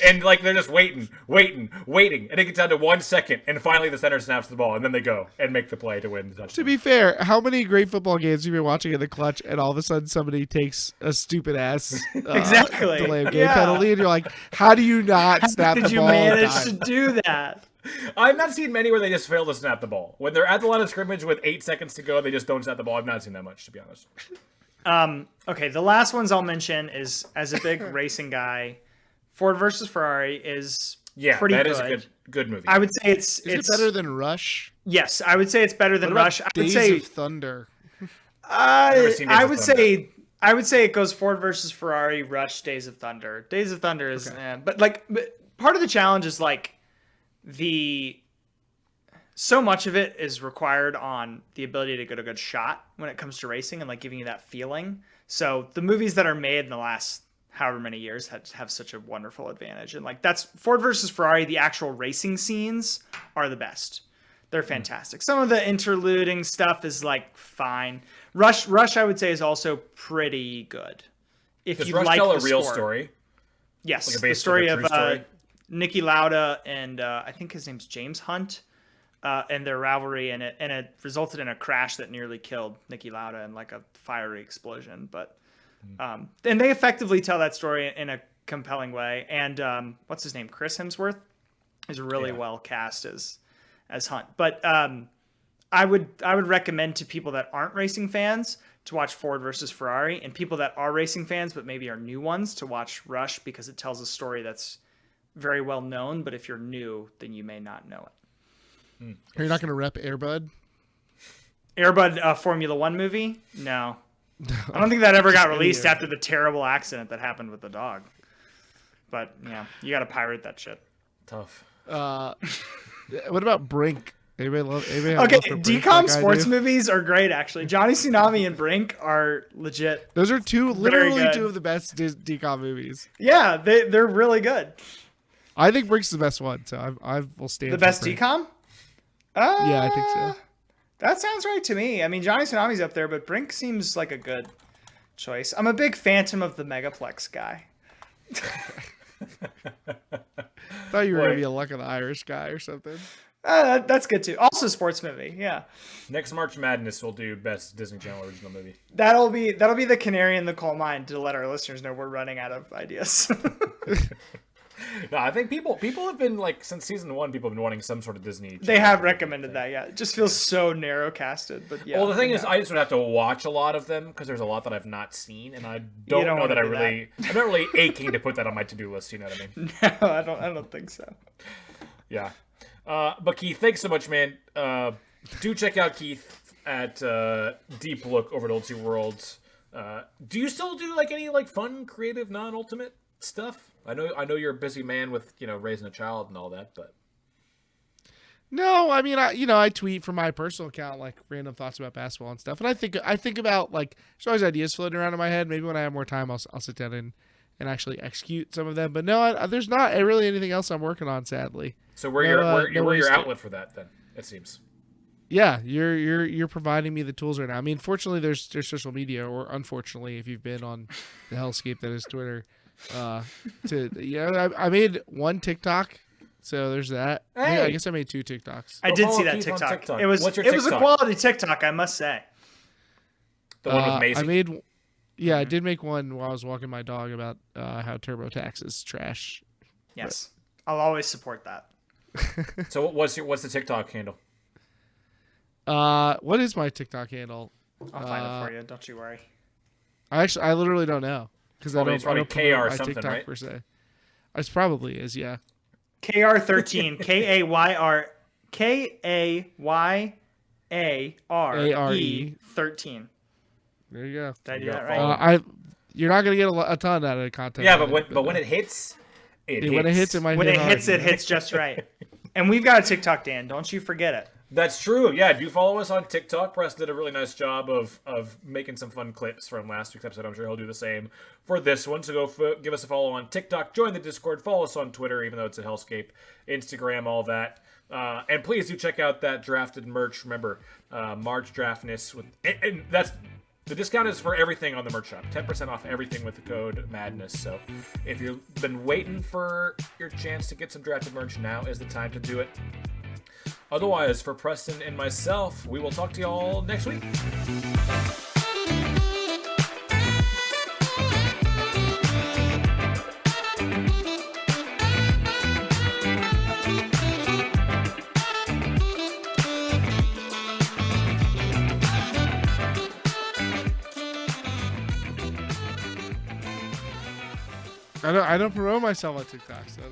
And like they're just waiting, and it gets down to 1 second, and finally the center snaps the ball, and then they go and make the play to win the touchdown. To be fair, how many great football games have you been watching in the clutch, and all of a sudden somebody takes a stupid ass exactly delay of game penalty, and you're like, how do you not snap the ball? Did you manage to do that? I've not seen many where they just fail to snap the ball. When they're at the line of scrimmage with 8 seconds to go, they just don't snap the ball. I've not seen that much, to be honest. Okay, the last ones I'll mention is, as a big racing guy, Ford versus Ferrari is pretty good. That is a good movie. I would say it's better than Rush? Yes, I would say it's better than Rush. I would Days say of Thunder. I would say it goes Ford versus Ferrari, Rush, Days of Thunder. Days of Thunder is, but part of the challenge is like so much of it is required on the ability to get a good shot when it comes to racing and like giving you that feeling. So the movies that are made in the last however many years have such a wonderful advantage. And like that's Ford versus Ferrari. The actual racing scenes are the best. They're fantastic. Some of the interluding stuff is like fine. Rush I would say is also pretty good. If you like tell the a real sport. Story? Yes, like the story of story? Niki Lauda and I think his name's James Hunt, and their rivalry, and it resulted in a crash that nearly killed Niki Lauda in like a fiery explosion. But and they effectively tell that story in a compelling way. And what's his name? Chris Hemsworth is really well cast as Hunt. But I would recommend to people that aren't racing fans to watch Ford versus Ferrari, and people that are racing fans but maybe are new ones to watch Rush, because it tells a story that's very well known, but if you're new, then you may not know it. Are you not going to rep Airbud? Airbud Formula One movie? No. I don't think that ever got released after the terrible accident that happened with the dog. But yeah, you got to pirate that shit. Tough. What about Brink? Anybody okay, DCOM sports movies are great, actually. Johnny Tsunami and Brink are legit. Those are literally two of the best DCOM movies. Yeah, they're really good. I think Brink's the best one, so I will stand. The best DCOM? Yeah, I think so. That sounds right to me. I mean, Johnny Tsunami's up there, but Brink seems like a good choice. I'm a big Phantom of the Megaplex guy. Thought you were going to be a Luck of the Irish guy or something. That's good too. Also, sports movie. Yeah. Next March Madness, we'll do best Disney Channel original movie. That'll be the canary in the coal mine to let our listeners know we're running out of ideas. No, I think people have been like, since season 1, people have been wanting some sort of Disney Channel. They have recommended that. Yeah, it just feels so narrow casted. But yeah. Well, the thing is, I just would have to watch a lot of them because there's a lot that I've not seen, and I don't know that I'm not really aching to put that on my to-do list. You know what I mean? No, I don't think so. Yeah. But Keith, thanks so much, man. Do check out Keith at Deep Look over at Old Two Worlds. Do you still do like any like fun, creative, non-ultimate stuff? I know you're a busy man with raising a child and all that, but no, I mean I tweet from my personal account like random thoughts about basketball and stuff, and I think about like there's always ideas floating around in my head. Maybe when I have more time, I'll sit down and actually execute some of them. But no, there's not really anything else I'm working on, sadly. So we're your outlet for that then, it seems. Yeah, you're providing me the tools right now. I mean, fortunately, there's social media, or unfortunately, if you've been on the hellscape that is Twitter, I made one TikTok So there's that. Hey! Yeah, I guess I made 2 TikToks. I did follow see that Keith on TikTok. TikTok. It was What's your it was a TikTok? quality TikTok, I must say. The one with Macy. I made. Yeah, I did make one while I was walking my dog about how TurboTax is trash. Yes, I'll always support that. So what's the TikTok handle? What is my TikTok handle? I'll find it for you. Don't you worry. I literally don't know because I It's don't probably promote KR my something, TikTok right? per se. It probably is, yeah. KR13 KAYARE 13. There you go. Did I do Yeah, that right? follow. You're not gonna get a ton out of the content. Yeah, on but it, when it hits, when it hits, it might When hit it hard. hits just right. And we've got a TikTok, Dan. Don't you forget it. That's true. Yeah, do follow us on TikTok. Preston did a really nice job of making some fun clips from last week's episode. I'm sure he'll do the same for this one. So go give us a follow on TikTok. Join the Discord. Follow us on Twitter, even though it's a hellscape. Instagram, all that. And please do check out that drafted merch. Remember, March Draftness. And that's the discount is for everything on the merch shop. 10% off everything with the code MADNESS. So if you've been waiting for your chance to get some drafted merch, now is the time to do it. Otherwise, for Preston and myself, we will talk to y'all next week. I don't promote myself on TikTok, so